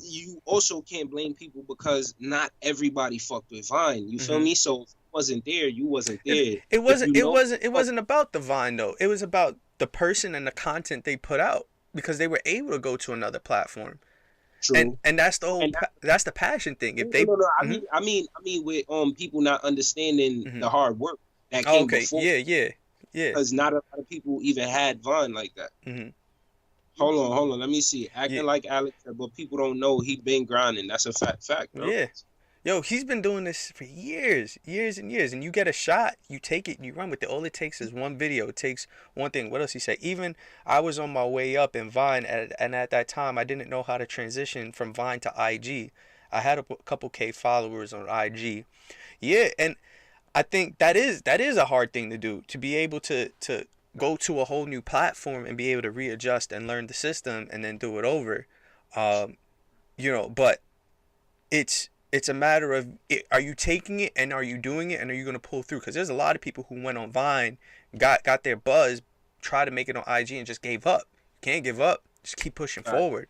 you also can't blame people because not everybody fucked with Vine. You feel me? So wasn't there, you wasn't there. It
wasn't about the Vine though. It was about the person and the content they put out because they were able to go to another platform. True. And that's the whole that's the passion thing. If they
I mean with people not understanding the hard work. that
Oh,
came
okay.
before.
Yeah.
Because not a lot of people even had Vine like that.
Mm-hmm.
Hold on. Let me see. Acting
Yeah.
like Alex, but people don't know he been grinding. That's a fact, bro.
Yeah. Yo, he's been doing this for years and years. And you get a shot, you take it, and you run with it. All it takes is one video. It takes one thing. What else he say? Even I was on my way up in Vine, and at that time, I didn't know how to transition from Vine to IG. I had a couple K followers on IG. Yeah, and I think that is a hard thing to do, to be able to go to a whole new platform and be able to readjust and learn the system and then do it over. But it's a matter of, are you taking it and are you doing it and are you going to pull through? Because there's a lot of people who went on Vine, got their buzz, tried to make it on IG and just gave up. You can't give up. Just keep pushing forward.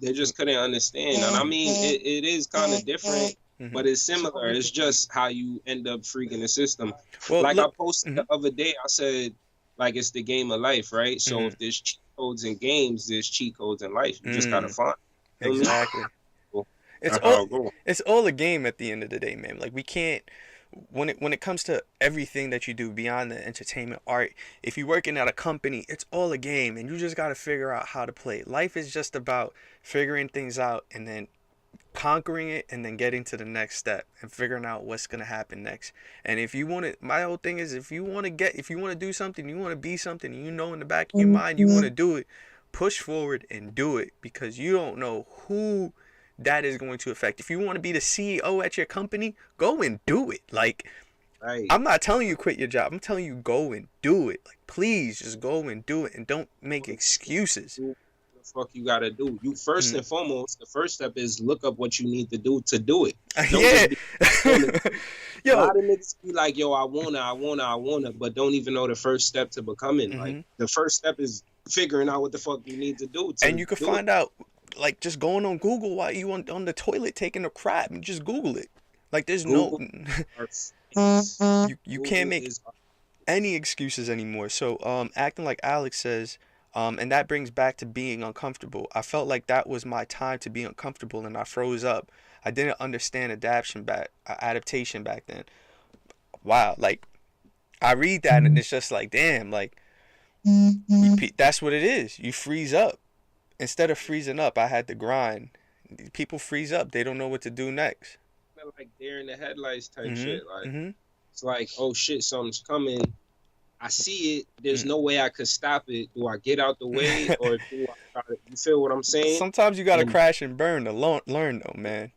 They just couldn't understand. And I mean, it is kind of different, but it's similar. It's just how you end up freaking the system. Well, like I posted the other day, I said, like, it's the game of life, right? So if there's cheat codes in games, there's cheat codes in life. You just gotta find it.
Exactly. It's all a game at the end of the day, man. Like, we can't, when it comes to everything that you do beyond the entertainment art, if you're working at a company, it's all a game and you just got to figure out how to play it. Life is just about figuring things out and then conquering it and then getting to the next step and figuring out what's going to happen next. And if you want to, my whole thing is, if you want to do something, you want to be something, you know, in the back of your mind, you want to do it, push forward and do it, because you don't know who that is going to affect. If you want to be the CEO at your company, go and do it. Like, right. I'm not telling you quit your job. I'm telling you go and do it. Like, please just go and do it and don't make excuses.
What the fuck you gotta do? You first and foremost, the first step is look up what you need to do it. Yo, a lot of niggas be like, yo, I wanna, but don't even know the first step to becoming. Like, the first step is figuring out what the fuck you need to do.
And you can find out, like, just going on Google while you on the toilet taking a crap, and just Google it. Like, there's Google you can't make any excuses anymore. So acting like Alex says, and that brings back to being uncomfortable. I felt like that was my time to be uncomfortable, and I froze up. I didn't understand adaptation back then. Wow, like, I read that and it's just like, damn, like, that's what it is. You freeze up. Instead of freezing up, I had to grind. People freeze up. They don't know what to do next.
Like deer in the headlights type shit. Like, it's like, oh shit, something's coming. I see it. There's no way I could stop it. Do I get out the way or do I try to, you feel what I'm saying?
Sometimes you got to crash and burn to learn though, man.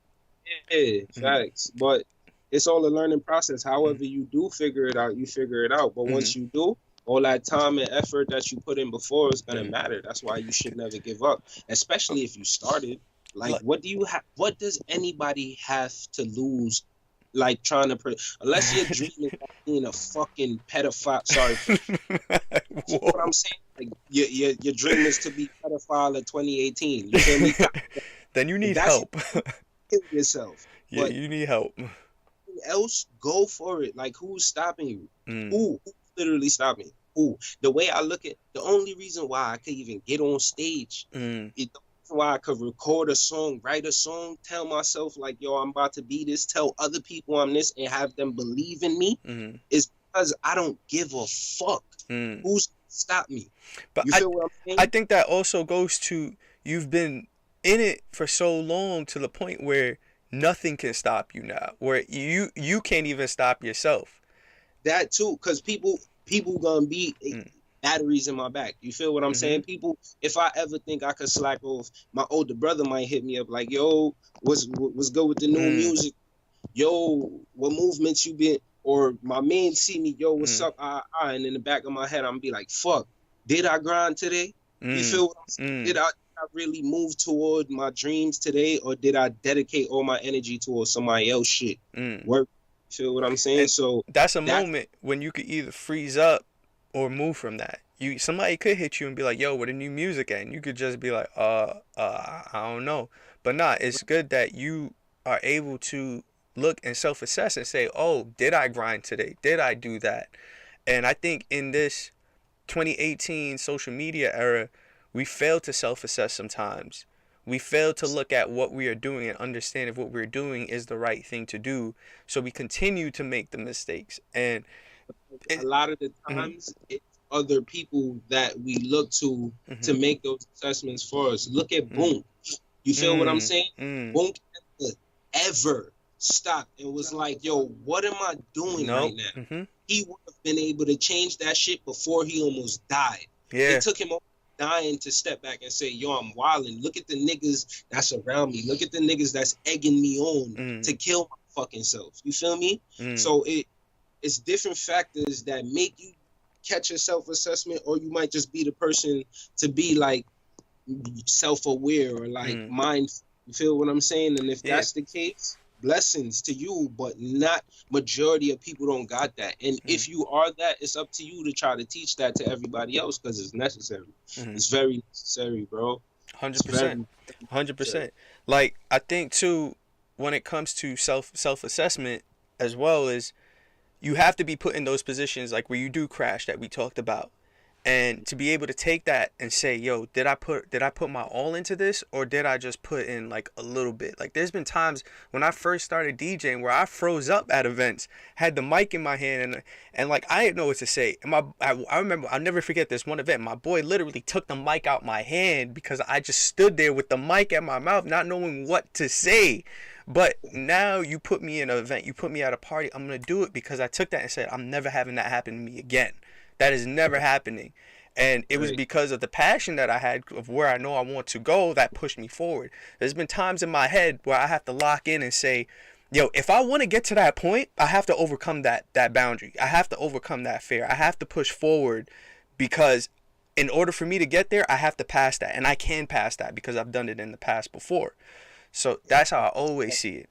Yeah, facts. But it's all a learning process. However you do figure it out, you figure it out. But once you do, all that time and effort that you put in before is gonna matter. That's why you should never give up, especially if you started. Like, what do you have? What does anybody have to lose? Like, trying to unless your dream is being a fucking pedophile. Sorry, you know what I'm saying? Like, your dream is to be pedophile in 2018. You feel me?
Then you need help.
Kill yourself.
Yeah,
but
you need help.
Else, go for it. Like, who's stopping you? Who literally stopping you? The way I look at, the only reason why I could even get on stage, why I could record a song, write a song, tell myself like, yo, I'm about to be this, tell other people I'm this, and have them believe in me, is because I don't give a fuck who's stop me.
But
you feel what I'm saying?
I think that also goes to, you've been in it for so long to the point where nothing can stop you now, where you can't even stop yourself.
That too, because people gonna be batteries in my back. You feel what I'm saying? People, if I ever think I could slack off, my older brother might hit me up like, yo, what's good with the new music? Yo, what movements you been? Or my man see me, yo, what's up? And in the back of my head, I'm gonna be like, fuck, did I grind today? You feel what I'm saying? Did I really move toward my dreams today, or did I dedicate all my energy towards somebody else shit? Work. Feel what I'm saying? And so
that's a moment when you could either freeze up or move from that. Somebody could hit you and be like, yo, where the new music at? And you could just be like, I don't know. But nah, it's good that you are able to look and self-assess and say, oh, did I grind today? Did I do that? And I think in this 2018 social media era, we fail to self-assess sometimes. We fail to look at what we are doing and understand if what we're doing is the right thing to do. So we continue to make the mistakes. And
A lot of the times, it's other people that we look to make those assessments for us. Look at Boom. You feel what I'm saying? Boom ever stopped and was like, yo, what am I doing right now? He would have been able to change that shit before he almost died.
Yeah.
It took him dying to step back and say, yo, I'm wilding. Look at the niggas that's around me. Look at the niggas that's egging me on to kill my fucking self. You feel me? So it's different factors that make you catch a self-assessment, or you might just be the person to be like self-aware or like mindful. You feel what I'm saying? And if that's the case, blessings to you, but not majority of people don't got that. And if you are that, it's up to you to try to teach that to everybody else, because it's necessary. It's very necessary, bro.
100%. 100%. Like, I think too, when it comes to self-assessment as well, is you have to be put in those positions like where you do crash that we talked about. And to be able to take that and say, yo, did I put my all into this, or did I just put in like a little bit? Like, there's been times when I first started DJing where I froze up at events, had the mic in my hand, and like I didn't know what to say. And I remember, I'll never forget this one event. My boy literally took the mic out my hand because I just stood there with the mic at my mouth, not knowing what to say. But now you put me in an event, you put me at a party, I'm gonna do it because I took that and said, I'm never having that happen to me again. That is never happening. And it was because of the passion that I had of where I know I want to go that pushed me forward. There's been times in my head where I have to lock in and say, yo, if I want to get to that point, I have to overcome that boundary. I have to overcome that fear. I have to push forward, because in order for me to get there, I have to pass that. And I can pass that because I've done it in the past before. So that's how I always see it.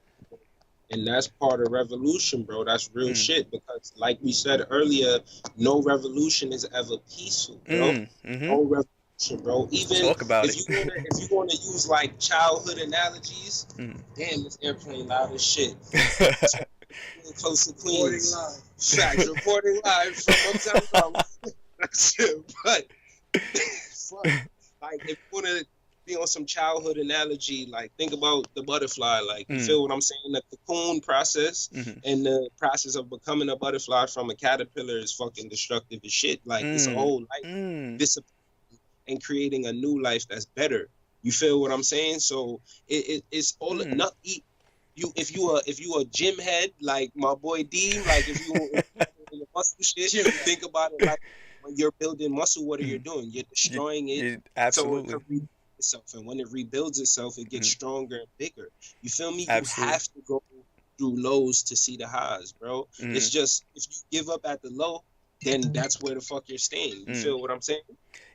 And that's part of revolution, bro. That's real shit. Because like we said earlier, no revolution is ever peaceful, bro. No revolution, bro. Even
talk about
if you want to use like childhood analogies, damn, this airplane loud as shit. Close to Queens. Facts, reporting live from Uptown. But like, if you want to be on some childhood analogy, like think about the butterfly, like you feel what I'm saying? The cocoon process and the process of becoming a butterfly from a caterpillar is fucking destructive as shit. Like it's a whole life discipline and creating a new life that's better. You feel what I'm saying? So it's all not if you a gym head like my boy Deem, like if you in the muscle shit, think about it like when you're building muscle, what are you doing? You're destroying it.
Absolutely.
So it itself, and when it rebuilds itself, it gets stronger and bigger. You feel me?
Absolutely.
You have to go through lows to see the highs, bro. It's just, if you give up at the low, then that's where the fuck you're staying. You feel what I'm saying?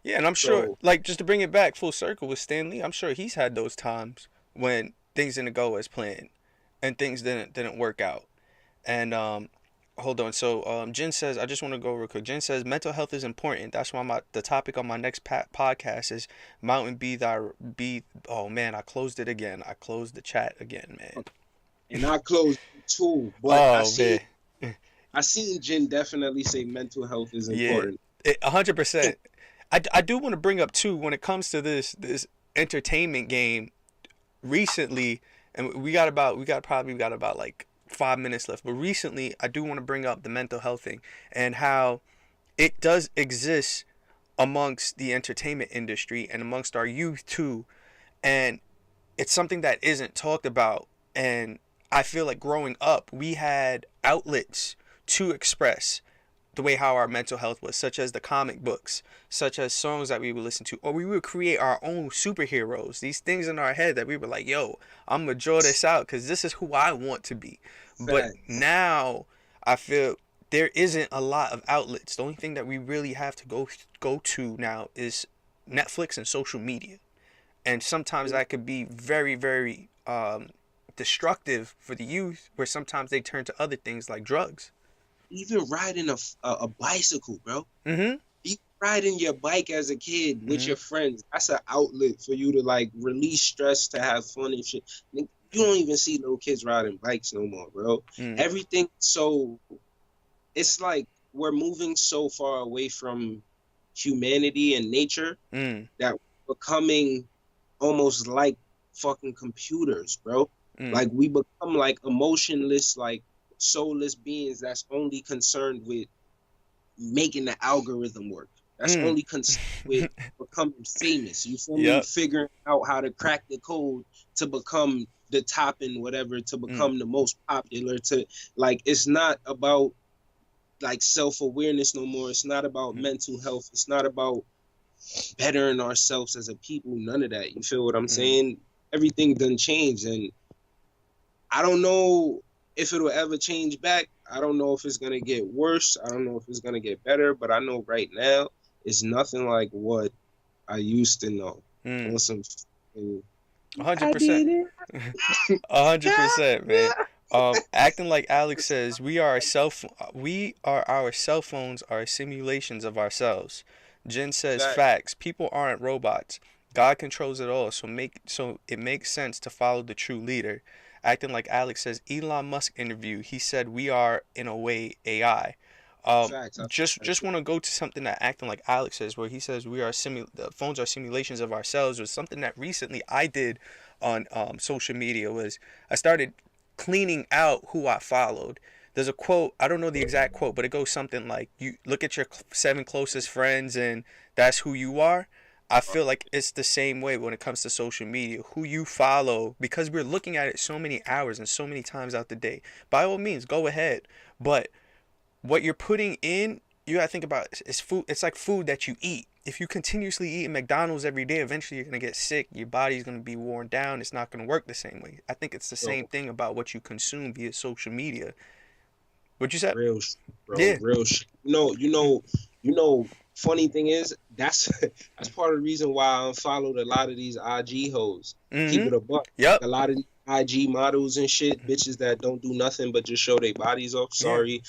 Yeah, and I'm sure, like, just to bring it back full circle with Stan Lee, I'm sure he's had those times when things didn't go as planned and things didn't work out. And hold on. So Jen says, I just want to go real quick. Jen says, mental health is important. That's why the topic on my next podcast is Mountain Be Thy. Oh man, I closed it again. I closed the chat again, man.
And I closed it too. But I seen Jen definitely say mental health is important.
100%. I do want to bring up too, when it comes to this entertainment game recently, and we got about like 5 minutes left, but recently I do want to bring up the mental health thing and how it does exist amongst the entertainment industry and amongst our youth too, and it's something that isn't talked about. And I feel like growing up we had outlets to express the way how our mental health was, such as the comic books, such as songs that we would listen to, or we would create our own superheroes, these things in our head that we were like, yo, I'm gonna draw this out because this is who I want to be. But now I feel there isn't a lot of outlets. The only thing that we really have to go to now is Netflix and social media, and sometimes that could be very, very destructive for the youth, where sometimes they turn to other things like drugs.
Even riding a bicycle, bro. Even riding your bike as a kid with your friends, that's an outlet for you to like release stress, to have fun and shit. You don't even see little kids riding bikes no more, bro. Everything, so it's like we're moving so far away from humanity and nature that we're becoming almost like fucking computers, bro. Like, we become like emotionless, like soulless beings that's only concerned with making the algorithm work. That's only concerned with becoming famous. You feel me? Figuring out how to crack the code to become the top and whatever, to become the most popular. To like, it's not about like self-awareness no more. It's not about mental health. It's not about bettering ourselves as a people. None of that. You feel what I'm saying? Everything done changed, and I don't know if it'll ever change back. I don't know if it's gonna get worse. I don't know if it's gonna get better, but I know right now it's nothing like what I used to know. Awesome.
100%. 100%, man. Acting like Alex says, we are our cell phones are simulations of ourselves. Jen says, facts. People aren't robots. God controls it all, so it makes sense to follow the true leader. Acting like Alex says, Elon Musk interview, he said we are in a way AI. Just want to go to something that Acting like Alex says, where he says the phones are simulations of ourselves. Was something that recently I did on social media. Was I started cleaning out who I followed. There's a quote, I don't know the exact quote, but it goes something like, you look at your 7 closest friends and that's who you are. I feel like it's the same way when it comes to social media. Who you follow, because we're looking at it so many hours and so many times out the day. By all means, go ahead. But what you're putting in, you gotta think about is food. It's like food that you eat. If you continuously eat McDonald's every day, eventually you're gonna get sick. Your body's gonna be worn down. It's not gonna work the same way. I think it's the same thing about what you consume via social media. What you said?
Real shit, bro. Yeah. Real shit. You know. Funny thing is, that's part of the reason why I unfollowed a lot of these IG hoes. Keep it a buck.
Yep.
A lot of IG models and shit, bitches that don't do nothing but just show their bodies off. Sorry.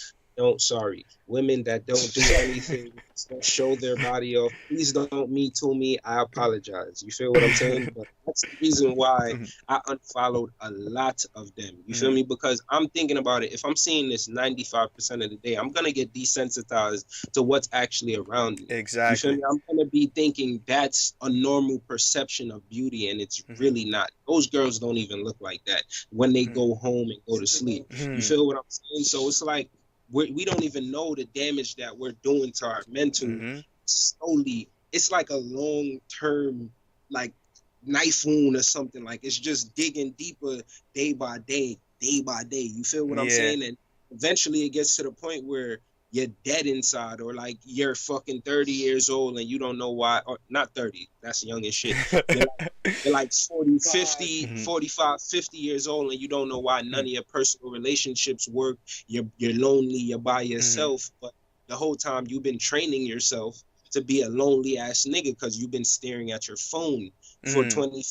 Women that don't do anything, that show their body off. Please don't me to me. I apologize. You feel what I'm saying? But that's the reason why I unfollowed a lot of them. You feel me? Because I'm thinking about it. If I'm seeing this 95% of the day, I'm gonna get desensitized to what's actually around me.
Exactly.
You feel me? I'm gonna be thinking that's a normal perception of beauty, and it's really not. Those girls don't even look like that when they go home and go to sleep. You feel what I'm saying? So it's like, we don't even know the damage that we're doing to our mental slowly. It's like a long-term, like, knife wound or something. Like, it's just digging deeper day by day. You feel what I'm saying? And eventually it gets to the point where you're dead inside, or like you're fucking 30 years old and you don't know why, or not 30, that's young as shit. You're like 40, 50, 45, 50 years old and you don't know why none of your personal relationships work. You're lonely, you're by yourself, but the whole time you've been training yourself to be a lonely ass nigga because you've been staring at your phone for 20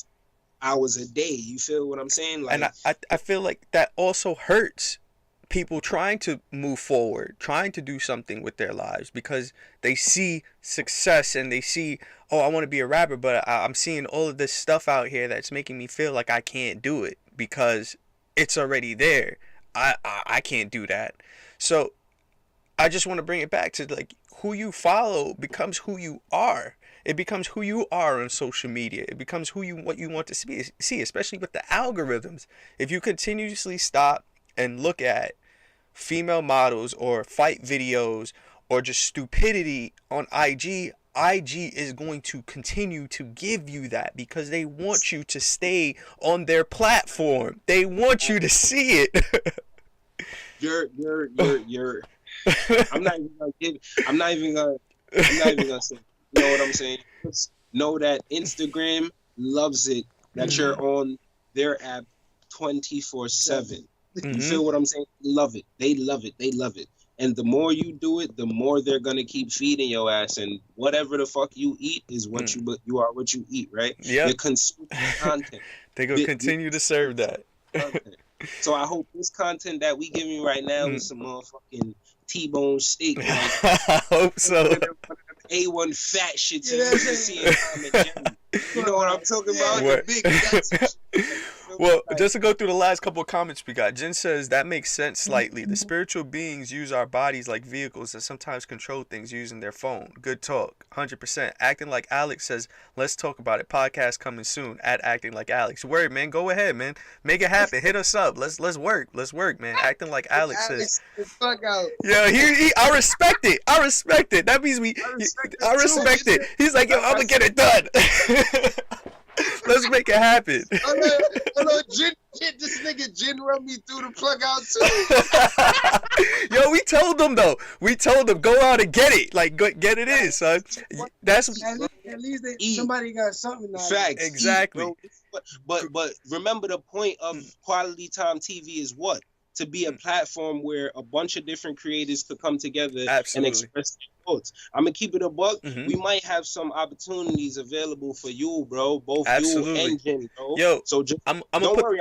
hours a day. You feel what I'm saying? Like,
and I feel like that also hurts people trying to move forward, trying to do something with their lives, because they see success and they see, oh, I want to be a rapper, but I'm seeing all of this stuff out here that's making me feel like I can't do it because it's already there. I can't do that. So I just want to bring it back to, like, who you follow becomes who you are. It becomes who you are on social media. It becomes what you want to see, especially with the algorithms. If you continuously stop and look at female models or fight videos or just stupidity on IG is going to continue to give you that because they want you to stay on their platform. They want you to see it.
You're I'm not even gonna say, you know what I'm saying? Just know that Instagram loves it that you're on their app 24/7. You feel what I'm saying? Love it. They love it. And the more you do it, the more they're gonna keep feeding your ass. And whatever the fuck you eat is what you are what you eat, right?
Yeah.
You're consuming content.
They gonna continue to serve that.
So I hope this content that we giving right now is some motherfucking T-bone steak. Like,
I hope so.
A1 fat shit you used to see in Tom and Jerry. You know what I'm talking about?
What?
The big guts.
Well, just to go through the last couple of comments we got, Jen says that makes sense slightly. The spiritual beings use our bodies like vehicles and sometimes control things using their phone. Good talk, 100%. Acting like Alex says, let's talk about it. Podcast coming soon. At Acting Like Alex. Word, man. Go ahead, man. Make it happen. Hit us up. Let's work. Let's work, man. Acting like Alex says.
Fuck out.
Yeah, I respect it. I respect it. That means I respect it. He's like, yo, I'm gonna get it done. Let's make it happen.
Hello, Jen, this nigga Jen run me through the plug out too.
Yo, we told them though. We told them go out and get it. Like get it in, son. That's
at least somebody got something.
Facts.
Exactly.
But remember the point of quality time TV is what? To be a platform where a bunch of different creators could come together and express their thoughts. I'm gonna keep it a buck. We might have some opportunities available for you, bro. Both you and Jen, bro.
Yo,
so just
don't
worry.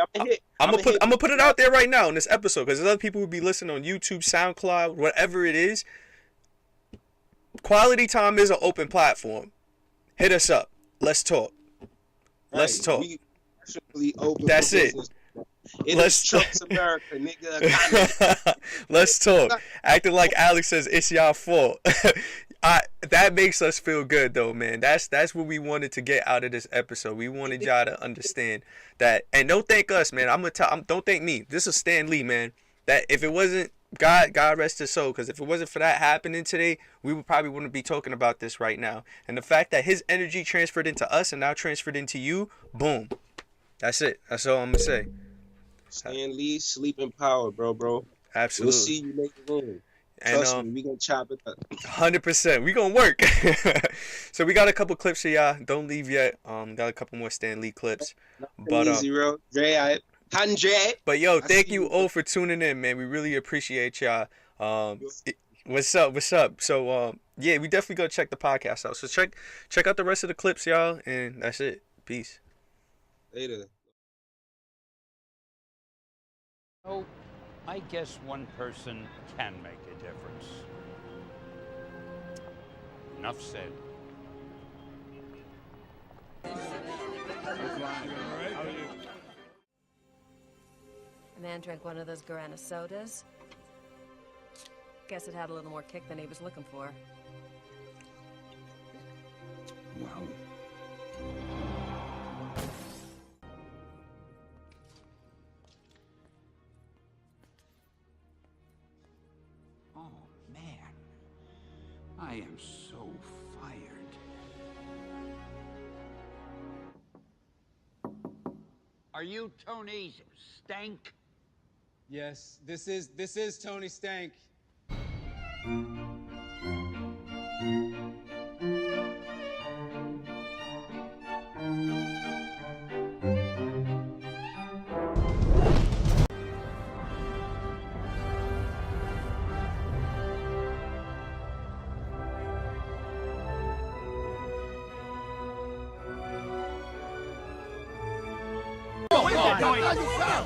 I'm
gonna put it out there right now in this episode because there's other people who be listening on YouTube, SoundCloud, whatever it is. Quality Time is an open platform. Hit us up. Let's talk. Let's talk. That's it.
Let's Trump's America, nigga.
Let's talk. Acting like Alex says it's y'all fault. That makes us feel good though, man. That's what we wanted to get out of this episode. We wanted y'all to understand that, and don't thank us, man. Don't thank me. This is Stan Lee, man. That if it wasn't God rest his soul, because if it wasn't for that happening today, we probably wouldn't be talking about this right now. And the fact that his energy transferred into us and now transferred into you, boom. That's it. That's all I'm gonna say.
Stan Lee, sleeping power, bro.
Absolutely.
We'll see you later on. Trust me, we gonna chop it up.
100%. We gonna work. So we got a couple clips for y'all. Don't leave yet. Got a couple more Stan Lee clips. But But yo, thank you all for tuning in, man. We really appreciate y'all. What's up? So yeah, we definitely gonna check the podcast out. So check out the rest of the clips, y'all, and that's it. Peace.
Later.
Oh, I guess one person can make a difference. Enough said.
The man drank one of those Guarana sodas. Guess it had a little more kick than he was looking for.
Wow. Oh, man. I am so fired. Are you Tony Stank?
Yes, this is Tony Stank.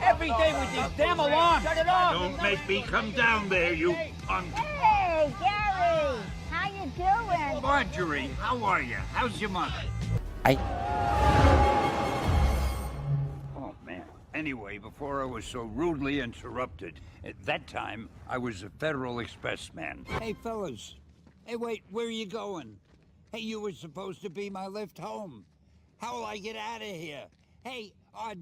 Every day with these damn alarms. Shut it off. Don't make me come down there, you punk.
Hey, Gary. How you doing?
Marjorie, how are you? How's your mother? Oh, man. Anyway, before I was so rudely interrupted, at that time, I was a Federal Express man. Hey, fellas. Hey, wait, where are you going? Hey, you were supposed to be my lift home. How'll I get out of here? Hey,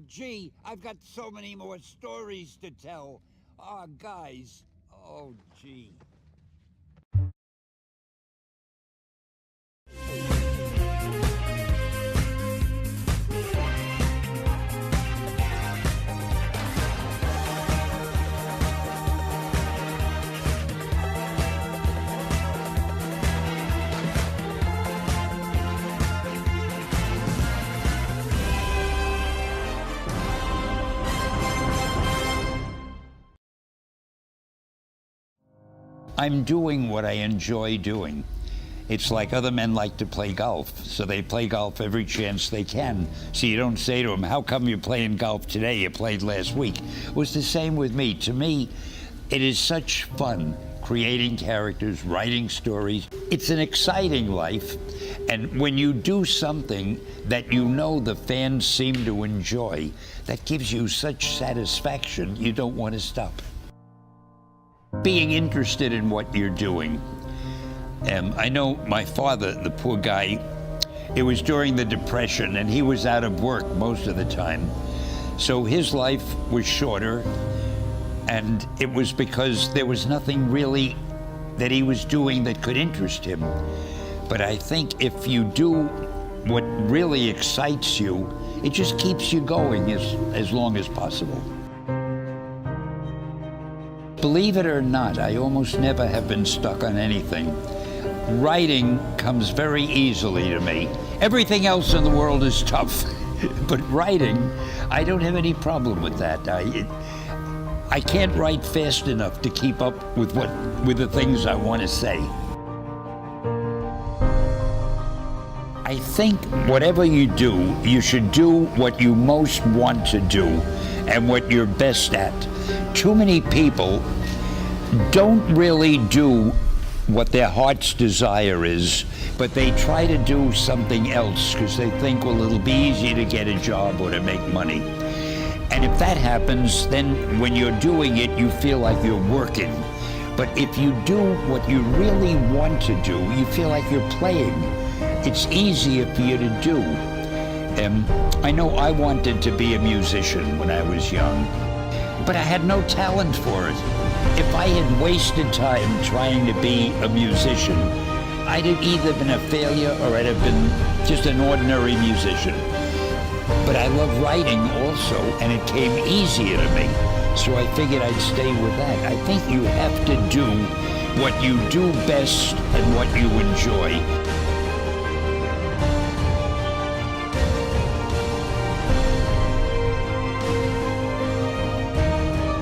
gee, I've got so many more stories to tell. Guys. Oh, gee. I'm doing what I enjoy doing. It's like other men like to play golf, so they play golf every chance they can. So you don't say to them, how come you're playing golf today? You played last week. It was the same with me. To me, it is such fun creating characters, writing stories. It's an exciting life, And when you do something that you know the fans seem to enjoy, that gives you such satisfaction, you don't want to stop. Being interested in what you're doing. I know my father, the poor guy, it was during the Depression, and he was out of work most of the time. So his life was shorter, and it was because there was nothing really that he was doing that could interest him. But I think if you do what really excites you, it just keeps you going as long as possible. Believe it or not, I almost never have been stuck on anything. Writing comes very easily to me. Everything else in the world is tough, but writing, I don't have any problem with that. I can't write fast enough to keep up with the things I want to say. I think whatever you do, you should do what you most want to do and what you're best at. Too many people don't really do what their heart's desire is, but they try to do something else because they think, well, it'll be easy to get a job or to make money. And if that happens, then when you're doing it, you feel like you're working. But if you do what you really want to do, you feel like you're playing. It's easier for you to do. I know I wanted to be a musician when I was young, but I had no talent for it. If I had wasted time trying to be a musician, I'd have either been a failure or I'd have been just an ordinary musician. But I love writing also, and it came easier to me. So I figured I'd stay with that. I think you have to do what you do best and what you enjoy.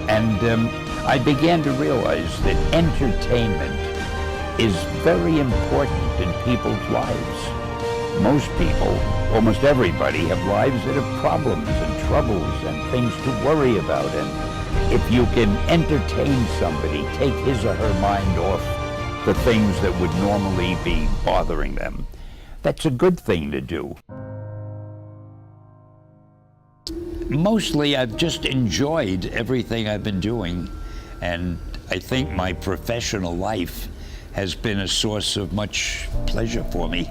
And I began to realize that entertainment is very important in people's lives. Most people, almost everybody, have lives that have problems and troubles and things to worry about. And if you can entertain somebody, take his or her mind off the things that would normally be bothering them, that's a good thing to do. Mostly, I've just enjoyed everything I've been doing, and I think my professional life has been a source of much pleasure for me.